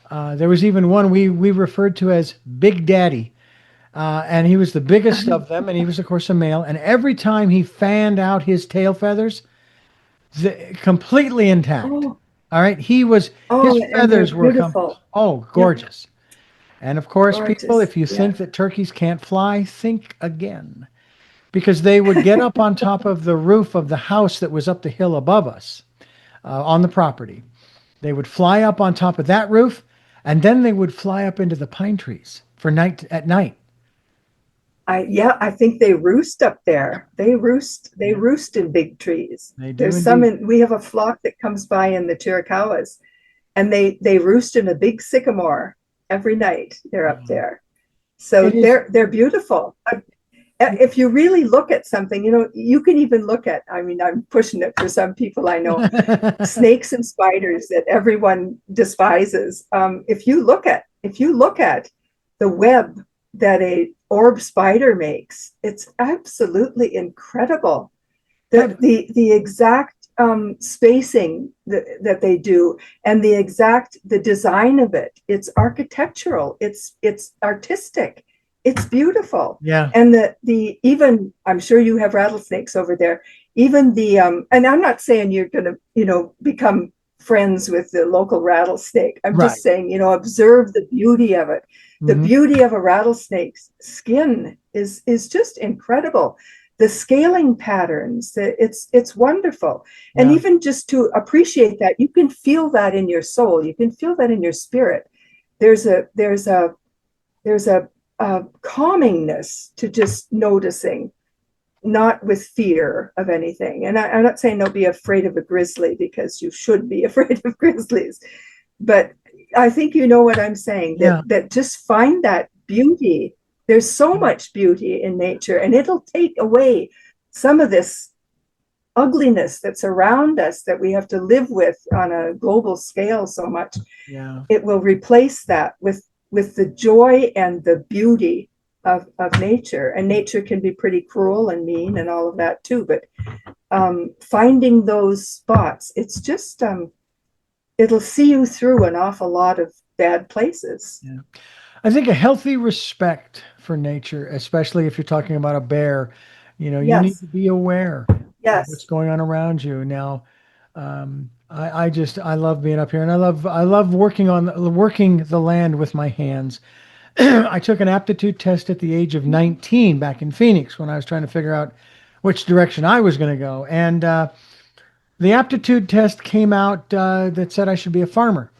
[SPEAKER 1] There was even one we referred to as Big Daddy. And he was the biggest of them, and he was, of course, a male. And every time he fanned out his tail feathers, completely intact.
[SPEAKER 2] Oh,
[SPEAKER 1] All right, his
[SPEAKER 2] and they're
[SPEAKER 1] feathers were
[SPEAKER 2] beautiful. Yeah,
[SPEAKER 1] gorgeous. And of course, people,
[SPEAKER 2] gorgeous.
[SPEAKER 1] if you
[SPEAKER 2] Yeah.
[SPEAKER 1] think that turkeys can't fly, think again, because they would get up on top of the roof of the house that was up the hill above us on the property. They would fly up on top of that roof, and then they would fly up into the pine trees for night at night.
[SPEAKER 2] I think they roost up there. They
[SPEAKER 1] Yeah,
[SPEAKER 2] roost in big trees.
[SPEAKER 1] they do
[SPEAKER 2] There's some
[SPEAKER 1] indeed.
[SPEAKER 2] we have a flock that comes by in the Chiricahuas, and they roost in a big sycamore every night. They're up
[SPEAKER 1] Yeah.
[SPEAKER 2] there. So
[SPEAKER 1] It is.
[SPEAKER 2] they're beautiful. If you really look at something, you can even look at, I mean, I'm pushing it for some people I know, snakes and spiders that everyone despises. If you look at the web that a orb spider makes, it's absolutely incredible. The exact spacing that they do, and the design of it, it's architectural, it's artistic, it's beautiful.
[SPEAKER 1] Yeah.
[SPEAKER 2] And the even, I'm sure you have rattlesnakes over there, even and I'm not saying you're going to become friends with the local rattlesnake. I'm
[SPEAKER 1] Right.
[SPEAKER 2] just saying, observe the beauty of it. The
[SPEAKER 1] Hmm.
[SPEAKER 2] beauty of a rattlesnake's skin is just incredible. The scaling patterns, it's wonderful. And
[SPEAKER 1] Yeah.
[SPEAKER 2] even just to appreciate that, you can feel that in your soul, you can feel that in your spirit. There's a calmingness to just noticing, not with fear of anything. And I'm not saying don't be afraid of a grizzly, because you should be afraid of grizzlies, but I think you know what I'm saying,
[SPEAKER 1] Yeah.
[SPEAKER 2] that just find that beauty. There's so much beauty in nature, and it'll take away some of this ugliness that's around us that we have to live with on a global scale so much.
[SPEAKER 1] Yeah.
[SPEAKER 2] It will replace that with the joy and the beauty of nature. And nature can be pretty cruel and mean and all of that too, but finding those spots, it's just it'll see you through an awful lot of bad places.
[SPEAKER 1] Yeah. I think a healthy respect for nature, especially if you're talking about a bear, you need
[SPEAKER 2] Yes,
[SPEAKER 1] to be aware of what's
[SPEAKER 2] yes.
[SPEAKER 1] going on around you. Now, I love being up here, and I love working the land with my hands. I took an aptitude test at the age of 19 back in Phoenix when I was trying to figure out which direction I was going to go, and the aptitude test came out that said I should be a farmer.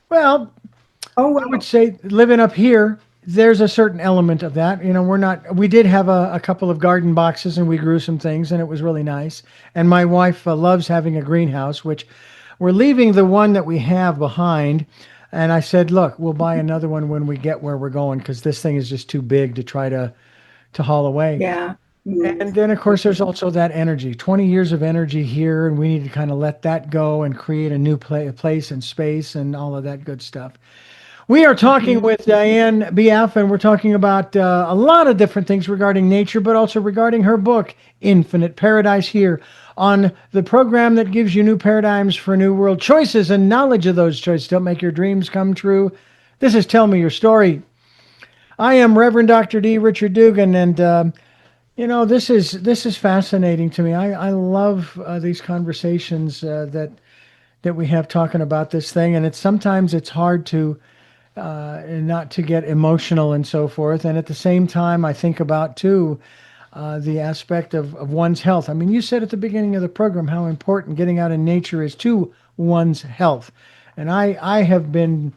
[SPEAKER 1] Well,
[SPEAKER 2] Oh,
[SPEAKER 1] I would
[SPEAKER 2] wow.
[SPEAKER 1] say living up here, there's a certain element of that. We did have a couple of garden boxes and we grew some things and it was really nice. And my wife loves having a greenhouse, which we're leaving the one that we have behind. And I said, look, we'll buy another one when we get where we're going because this thing is just too big to try to haul away.
[SPEAKER 2] Yeah. Move.
[SPEAKER 1] And then, of course, there's also that energy, 20 years of energy here, and we need to kind of let that go and create a new place and space and all of that good stuff. We are talking
[SPEAKER 2] Mhm.
[SPEAKER 1] with Dianne Beeaff, and we're talking about a lot of different things regarding nature, but also regarding her book, Infinite Paradise, here on the program that gives you new paradigms for a new world, choices and knowledge of those choices to help make your dreams come true. This is Tell Me Your Story. I am Reverend Dr. D. Richard Dugan, and this is fascinating to me. I love these conversations that we have talking about this thing, and sometimes it's hard to and not to get emotional and so forth. And at the same time, I think about too the aspect of one's health. I mean, you said at the beginning of the program how important getting out in nature is to one's health. And I have been,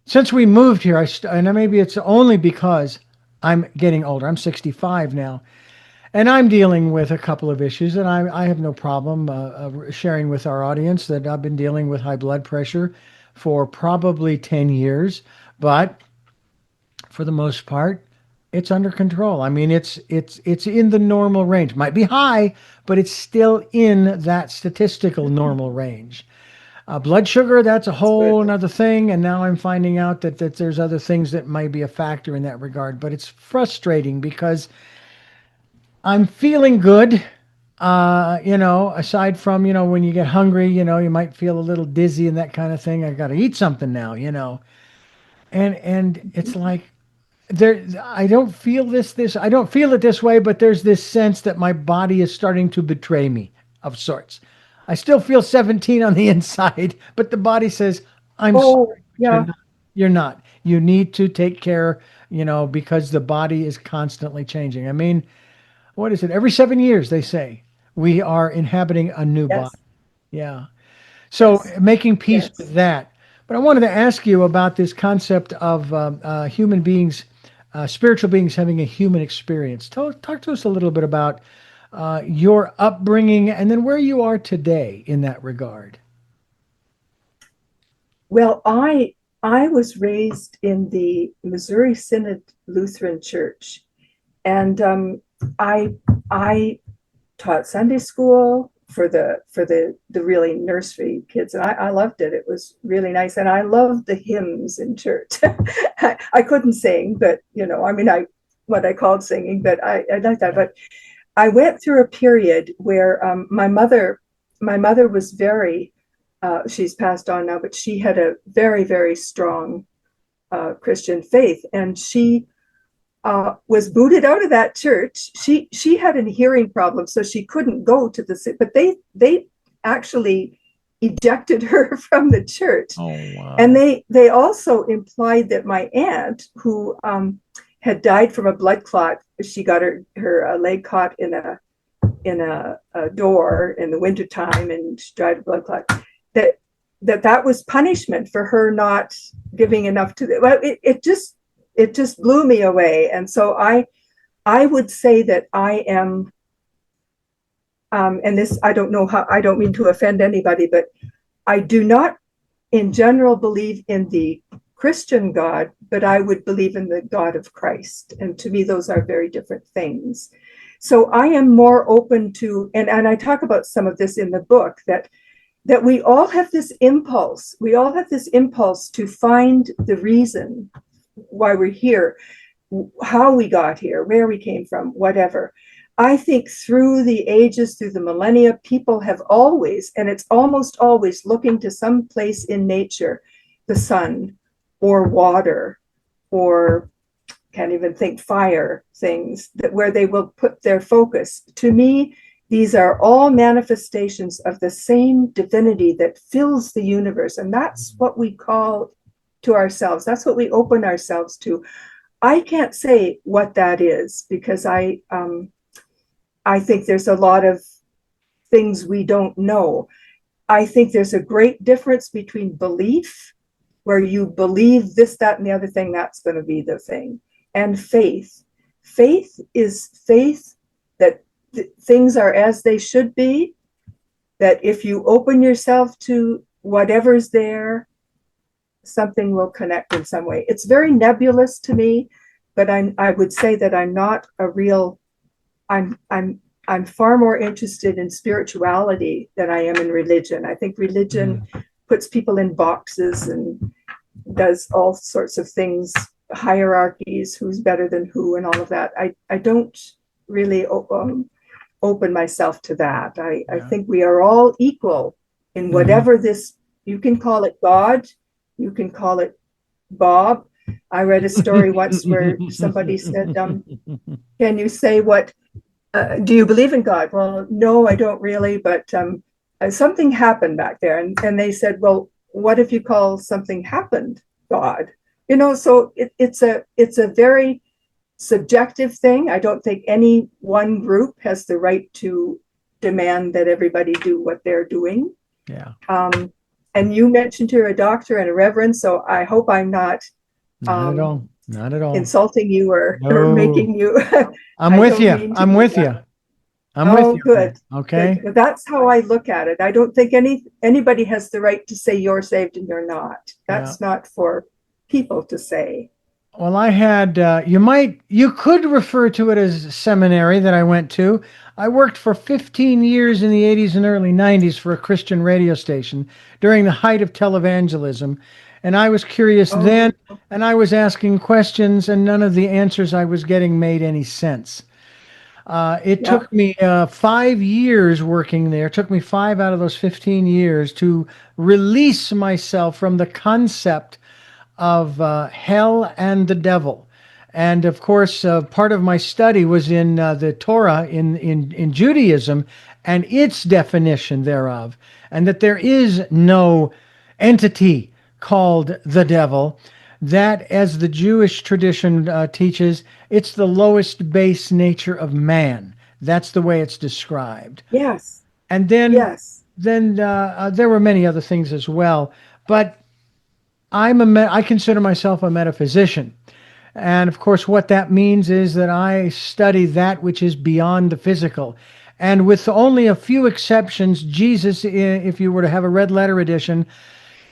[SPEAKER 1] since we moved here, and maybe it's only because I'm getting older. I'm 65 now. And I'm dealing with a couple of issues, and I have no problem sharing with our audience that I've been dealing with high blood pressure for probably 10 years. But for the most part, it's under control. I mean, it's in the normal range. Might be high, but it's still in that statistical normal range. Blood sugar, that's a
[SPEAKER 2] That's good.
[SPEAKER 1] whole another thing. And now I'm finding out that there's other things that might be a factor in that regard. But it's frustrating because I'm feeling good. Aside from, when you get hungry, you might feel a little dizzy and that kind of thing. I got to eat something now. And it's like I don't feel this I don't feel it this way, but there's this sense that my body is starting to betray me of sorts. I still feel 17 on the inside, but the body says, I'm
[SPEAKER 2] Oh,
[SPEAKER 1] sorry, but you're
[SPEAKER 2] yeah.
[SPEAKER 1] not. You're not. You need to take care, because the body is constantly changing. I mean, what is it? Every 7 years, they say we are inhabiting a new body.
[SPEAKER 2] Yes.
[SPEAKER 1] Yeah. So
[SPEAKER 2] Yes.
[SPEAKER 1] making peace
[SPEAKER 2] Yes.
[SPEAKER 1] with that. But I wanted to ask you about this concept of human beings, spiritual beings having a human experience. Talk to us a little bit about your upbringing and then where you are today in that regard.
[SPEAKER 2] Well, I was raised in the Missouri Synod Lutheran Church, and I taught Sunday school for the really nursery kids, and I loved it. It was really nice, and I loved the hymns in church. I couldn't sing, but I mean, what I called singing, but I liked that. But I went through a period where my mother was very she's passed on now, but she had a very, very strong Christian faith, and she was booted out of that church. She had a hearing problem, so she couldn't go to the. But they actually ejected her from the church,
[SPEAKER 1] Oh,
[SPEAKER 2] and
[SPEAKER 1] wow.
[SPEAKER 2] they also implied that my aunt, who had died from a blood clot, she got her leg caught in a door in the wintertime, and she died of blood clot. That was punishment for her not giving enough to the. Well, it just blew me away, and so I would say that I am. And this, I don't know how. I don't mean to offend anybody, but I do not, in general, believe in the Christian God, but I would believe in the God of Christ, and to me, those are very different things. So I am more open to, and I talk about some of this in the book, that we all have this impulse. We all have this impulse to find the reason why we're here, how we got here, where we came from, whatever. I think through the ages, through the millennia, people have always, and it's almost always looking to some place in nature, the sun or water, or can't even think fire, things that where they will put their focus. To me, these are all manifestations of the same divinity that fills the universe. And that's what we call to ourselves. That's what we open ourselves to. I can't say what that is, because I think there's a lot of things we don't know. I think there's a great difference between belief, where you believe this, that, and the other thing, that's going to be the thing, and faith. Faith is faith that things are as they should be, that if you open yourself to whatever's there, something will connect in some way. It's very nebulous to me, but I would say that I'm not a real. I'm far more interested in spirituality than I am in religion. I think religion puts people in boxes and does all sorts of things, hierarchies, who's better than who, and all of that. I don't really open myself to that. I
[SPEAKER 1] Yeah.
[SPEAKER 2] think we are all equal in whatever this, you can call it God, you can call it Bob. I read a story once where somebody said, can you say what, do you believe in God? Well, no, I don't really, but something happened back there. And they said, well, what if you call something happened God? So it's a very subjective thing. I don't think any one group has the right to demand that everybody do what they're doing.
[SPEAKER 1] Yeah.
[SPEAKER 2] And you mentioned you're a doctor and a reverend, so I hope I'm not
[SPEAKER 1] Not at all. Not at all.
[SPEAKER 2] insulting you or
[SPEAKER 1] No.
[SPEAKER 2] making you.
[SPEAKER 1] I'm
[SPEAKER 2] I
[SPEAKER 1] with
[SPEAKER 2] don't
[SPEAKER 1] you.
[SPEAKER 2] mean to
[SPEAKER 1] I'm
[SPEAKER 2] do
[SPEAKER 1] with
[SPEAKER 2] that.
[SPEAKER 1] you. I'm with
[SPEAKER 2] Oh,
[SPEAKER 1] you on that.
[SPEAKER 2] good.
[SPEAKER 1] Okay.
[SPEAKER 2] But that's how I look at it. I don't think anybody has the right to say you're saved and you're not.
[SPEAKER 1] Yeah.
[SPEAKER 2] That's not for people to say.
[SPEAKER 1] Well, I had, you could refer to it as seminary that I went to. I worked for 15 years in the 80s and early 90s for a Christian radio station during the height of televangelism. And I was curious then,
[SPEAKER 2] Oh,
[SPEAKER 1] and I was asking questions, and none of the answers I was getting made any sense. It
[SPEAKER 2] yeah.
[SPEAKER 1] took me 5 years working there. It took me 5 out of those 15 years to release myself from the concept of hell and the devil. And of course, part of my study was in the Torah in Judaism and its definition thereof, and that there is no entity called the devil. That, as the Jewish tradition teaches, it's the lowest base nature of man. That's the way it's described.
[SPEAKER 2] Yes.
[SPEAKER 1] And then,
[SPEAKER 2] Yes.
[SPEAKER 1] there were many other things as well, but I consider myself a metaphysician. And of course, what that means is that I study that which is beyond the physical. And with only a few exceptions, Jesus, if you were to have a red letter edition,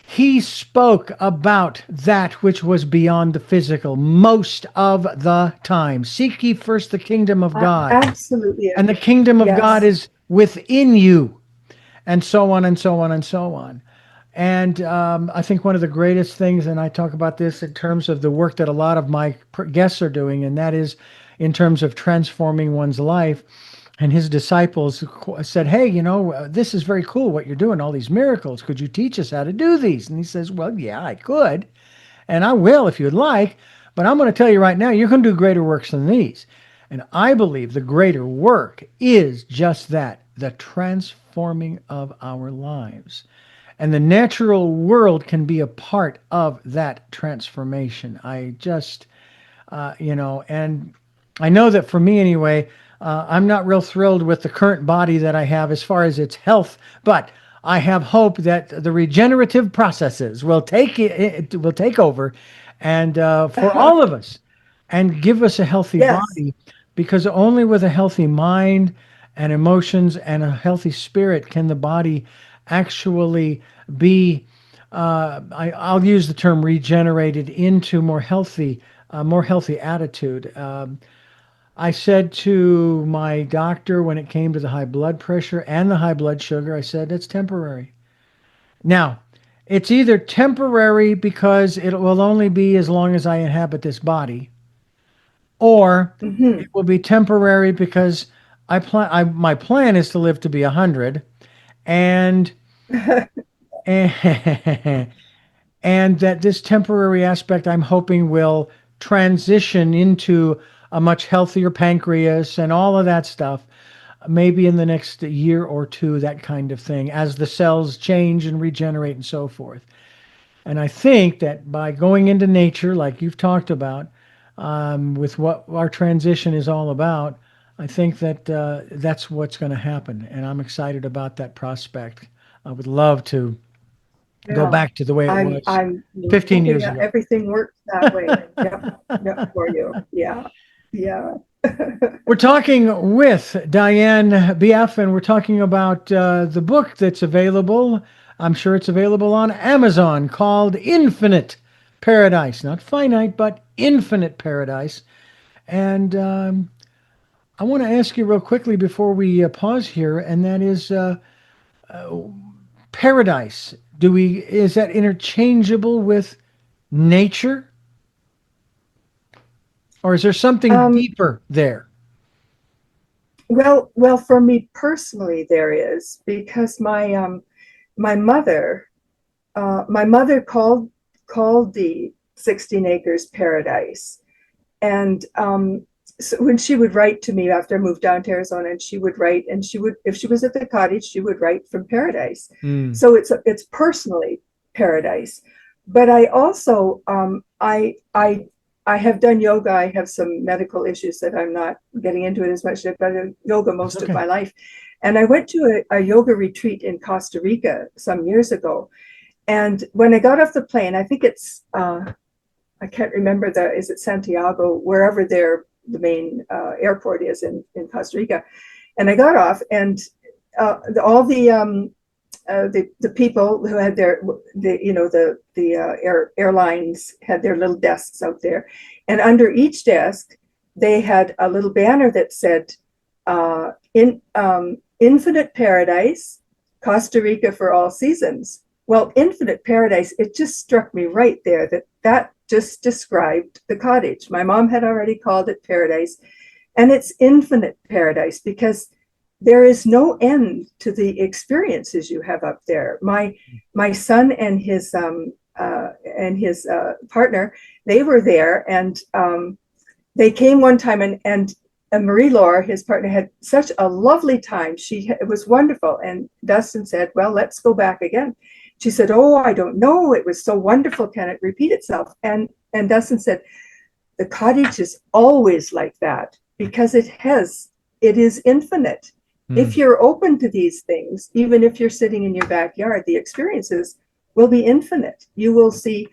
[SPEAKER 1] he spoke about that which was beyond the physical most of the time. Seek ye first the kingdom of
[SPEAKER 2] I
[SPEAKER 1] God,
[SPEAKER 2] absolutely
[SPEAKER 1] and the
[SPEAKER 2] agree.
[SPEAKER 1] kingdom of God
[SPEAKER 2] Yes.
[SPEAKER 1] is within you, and so on and so on and so on. And I think one of the greatest things, and I talk about this in terms of the work that a lot of my guests are doing, and that is in terms of transforming one's life. And his disciples said, "Hey, this is very cool what you're doing, all these miracles. Could you teach us how to do these?" And he says, "Well, yeah, I could, and I will if you'd like, but I'm going to tell you right now, you're going to do greater works than these." And I believe the greater work is just that, the transforming of our lives. And the natural world can be a part of that transformation. And I know that for me anyway, I'm not real thrilled with the current body that I have as far as its health, but I have hope that the regenerative processes will take over, and for all of us, and give us a healthy
[SPEAKER 2] Yes.
[SPEAKER 1] body, because only with a healthy mind and emotions and a healthy spirit can the body actually be, I'll use the term regenerated into more healthy attitude. I said to my doctor when it came to the high blood pressure and the high blood sugar, I said, it's temporary. Now, it's either temporary because it will only be as long as I inhabit this body, or it
[SPEAKER 2] Hmm.
[SPEAKER 1] will be temporary because my plan is to live to be 100, and and and that this temporary aspect I'm hoping will transition into a much healthier pancreas and all of that stuff, maybe in the next year or two, that kind of thing, as the cells change and regenerate and so forth. And I think that by going into nature, like you've talked about, with what our transition is all about, I think that that's what's going to happen. And I'm excited about that prospect. I would love to go
[SPEAKER 2] Yeah.
[SPEAKER 1] back to the way it was
[SPEAKER 2] I'm
[SPEAKER 1] 15
[SPEAKER 2] hoping
[SPEAKER 1] years ago.
[SPEAKER 2] everything works that way. Yep. Yep. For you. Yeah. Yeah.
[SPEAKER 1] We're talking with Dianne Beeaff, and we're talking about the book that's available. I'm sure it's available on Amazon, called Infinite Paradise. Not finite, but Infinite Paradise. And I want to ask you real quickly before we pause here, and that is paradise. Is that interchangeable with nature, or is there something
[SPEAKER 2] Um,
[SPEAKER 1] deeper there?
[SPEAKER 2] well, for me personally, there is because my mother, my mother called the 16 acres paradise. And so when she would write to me after I moved down to Arizona, and she would write, and she would, if she was at the cottage, she would write from paradise.
[SPEAKER 1] Mm,
[SPEAKER 2] So it's personally paradise. But I also I have done yoga. I have some medical issues that I'm not getting into it as much. I've done yoga
[SPEAKER 1] that's
[SPEAKER 2] most of
[SPEAKER 1] okay.
[SPEAKER 2] my life, and I went to a yoga retreat in Costa Rica some years ago. And when I got off the plane, I think it's I can't remember is it Santiago, wherever the main airport is in Costa Rica. And I got off, and all the people who had airlines had their little desks out there, and under each desk they had a little banner that said, "Infinite Paradise, Costa Rica for all seasons." Well, Infinite Paradise, it just struck me right there that just described the cottage. My mom had already called it paradise, and it's infinite paradise because there is no end to the experiences you have up there. My son and his partner, they were there, and they came one time, and Marie-Laure, his partner, had such a lovely time. It was wonderful. And Dustin said, "Well, let's go back again." She said, "Oh, I don't know. It was so wonderful. Can it repeat itself?" And Dustin said, "The cottage is always like that because it is infinite. If you're open to these things, even if you're sitting in your backyard, the experiences will be infinite. You will see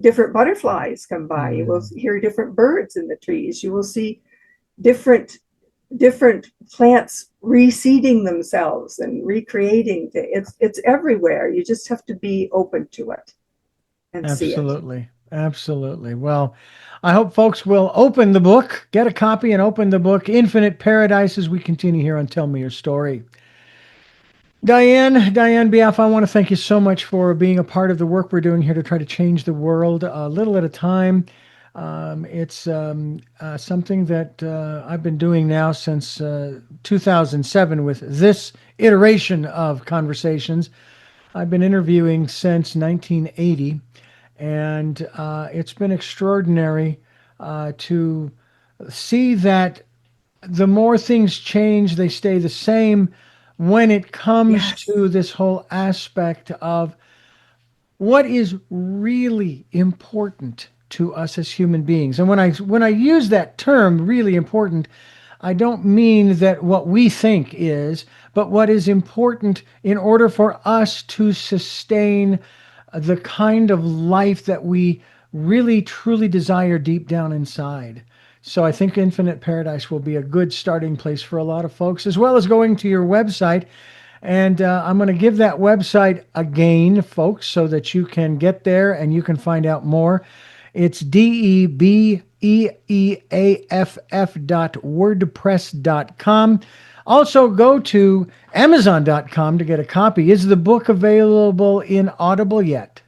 [SPEAKER 2] different butterflies come by. You will hear different birds in the trees. You will see different plants reseeding themselves and recreating. It's everywhere. You just have to be open to it and see it.
[SPEAKER 1] Absolutely. Well, I hope folks will open the book, get a copy and open the book, Infinite Paradise, as we continue here on Tell Me Your Story. Dianne Beeaff, I want to thank you so much for being a part of the work we're doing here to try to change the world a little at a time. It's something that I've been doing now since 2007 with this iteration of conversations. I've been interviewing since 1980, and it's been extraordinary to see that the more things change, they stay the same when it comes to this whole aspect of what is really important to us as human beings. And when I use that term, really important, I don't mean that what we think is, but what is important in order for us to sustain the kind of life that we really truly desire deep down inside. So I think Infinite Paradise will be a good starting place for a lot of folks, as well as going to your website. And I'm going to give that website again, folks, so that you can get there and you can find out more. It's DEBEAFF.wordpress.com. Also, go to Amazon.com to get a copy. Is the book available in Audible yet?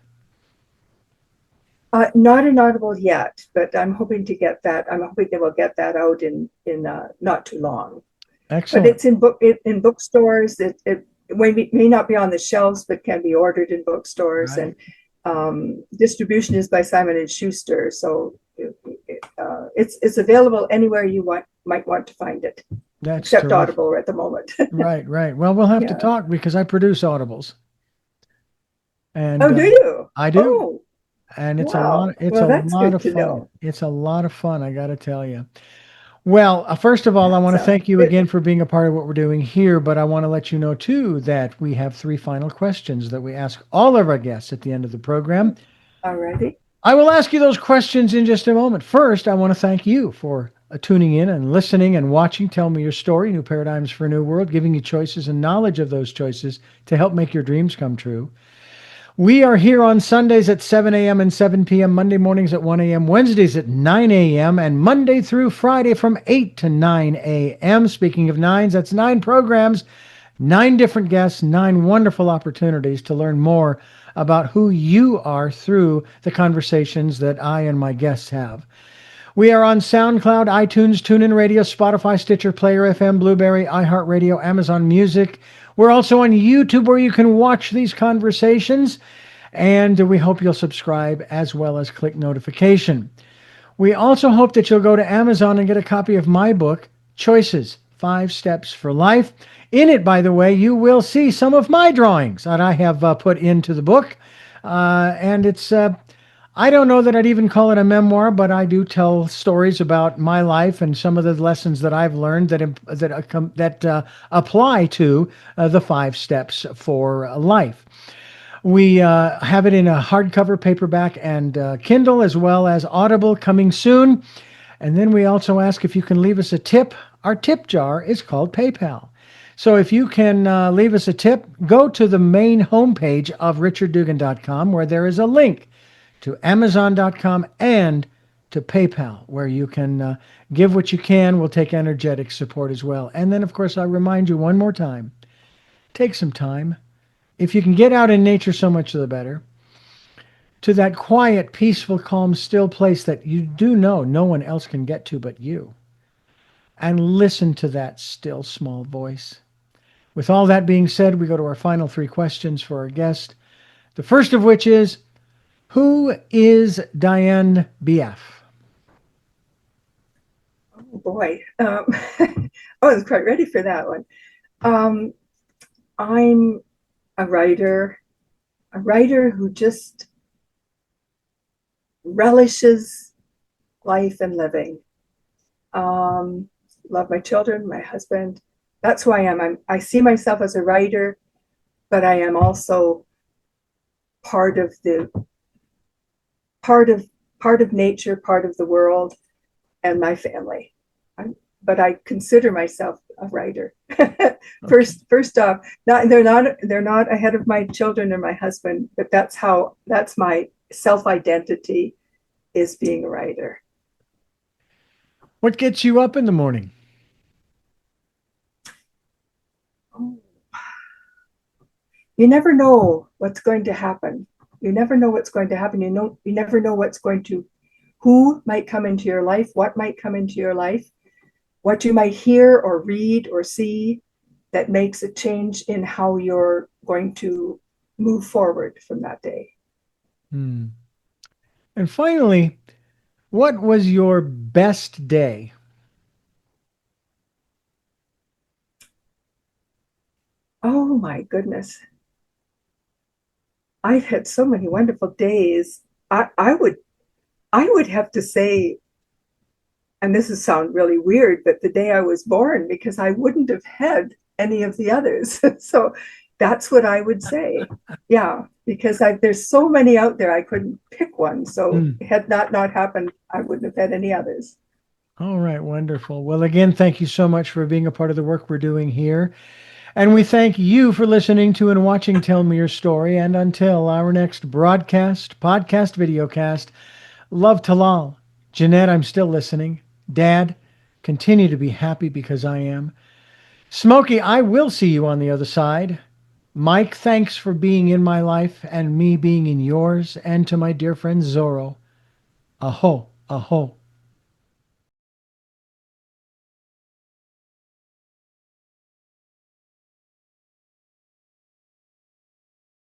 [SPEAKER 2] Not in Audible yet, but I'm hoping to get that. I'm hoping they will get that out in not too long.
[SPEAKER 1] Excellent.
[SPEAKER 2] But it's in bookstores. It may not be on the shelves, but can be ordered in bookstores.
[SPEAKER 1] Right.
[SPEAKER 2] And distribution is by Simon and Schuster, so it's available anywhere you might want to find it.
[SPEAKER 1] That's
[SPEAKER 2] except
[SPEAKER 1] terrific.
[SPEAKER 2] Audible at the moment.
[SPEAKER 1] Right. Well, we'll have to talk because I produce Audibles. And
[SPEAKER 2] do you?
[SPEAKER 1] I do.
[SPEAKER 2] Oh.
[SPEAKER 1] And it's
[SPEAKER 2] Wow.
[SPEAKER 1] a
[SPEAKER 2] Well,
[SPEAKER 1] lot
[SPEAKER 2] that's
[SPEAKER 1] of
[SPEAKER 2] good to
[SPEAKER 1] fun.
[SPEAKER 2] know.
[SPEAKER 1] It's a lot of fun, I got to tell you. Well, first of all, I want to
[SPEAKER 2] So,
[SPEAKER 1] thank you
[SPEAKER 2] good.
[SPEAKER 1] again for being a part of what we're doing here, but I want to let you know too that we have 3 final questions that we ask all of our guests at the end of the program.
[SPEAKER 2] Alrighty.
[SPEAKER 1] I will ask you those questions in just a moment. First, I want to thank you for tuning in and listening and watching Tell Me Your Story, New Paradigms for a New World, giving you choices and knowledge of those choices to help make your dreams come true. We are here on Sundays at 7 a.m. and 7 p.m., Monday mornings at 1 a.m., Wednesdays at 9 a.m., and Monday through Friday from 8 to 9 a.m. Speaking of nines, that's 9 programs, 9 different guests, 9 wonderful opportunities to learn more about who you are through the conversations that I and my guests have. We are on SoundCloud, iTunes, TuneIn Radio, Spotify, Stitcher, Player FM, Blueberry, iHeartRadio, Amazon Music. We're also on YouTube where you can watch these conversations, and we hope you'll subscribe as well as click notification. We also hope that you'll go to Amazon and get a copy of my book, Choices, 5 Steps for Life. In it, by the way, you will see some of my drawings that I have put into the book, and it's... I don't know that I'd even call it a memoir, but I do tell stories about my life and some of the lessons that I've learned that apply to the 5 steps for life. We have it in a hardcover, paperback, and Kindle, as well as Audible coming soon. And then we also ask if you can leave us a tip. Our tip jar is called PayPal. So if you can leave us a tip, go to the main homepage of richarddugan.com where there is a link to amazon.com and to PayPal where you can give what you can. We'll take energetic support as well. And then, of course, I'll remind you one more time, take some time. If you can get out in nature, so much the better. To that quiet, peaceful, calm, still place that you do know no one else can get to but you. And listen to that still, small voice. With all that being said, we go to our final three questions for our guest. The first of which is, who is Dianne Beeaff?
[SPEAKER 2] Oh boy. I was quite ready for that one. I'm a writer who just relishes life and living. Love my children, my husband. That's who I am. I see myself as a writer, but I am also part of nature, part of the world, and my family. But I consider myself a writer. First off, they're not ahead of my children or my husband, but that's my self-identity, is being a writer.
[SPEAKER 1] What gets you up in the morning?
[SPEAKER 2] You never know what's going to happen. You never know what's going to happen. You never know who might come into your life, what might come into your life, what you might hear or read or see that makes a change in how you're going to move forward from that day.
[SPEAKER 1] And finally, what was your best day?
[SPEAKER 2] Oh my goodness. I've had so many wonderful days. I would have to say, and this will sound really weird, but the day I was born, because I wouldn't have had any of the others. So that's what I would say. Yeah, because there's so many out there, I couldn't pick one. So had that not happened, I wouldn't have had any others.
[SPEAKER 1] All right, wonderful. Well, again, thank you so much for being a part of the work we're doing here. And we thank you for listening to and watching Tell Me Your Story. And until our next broadcast, podcast, videocast, love Talal. Jeanette, I'm still listening. Dad, continue to be happy because I am. Smokey, I will see you on the other side. Mike, thanks for being in my life and me being in yours. And to my dear friend Zorro, aho, aho.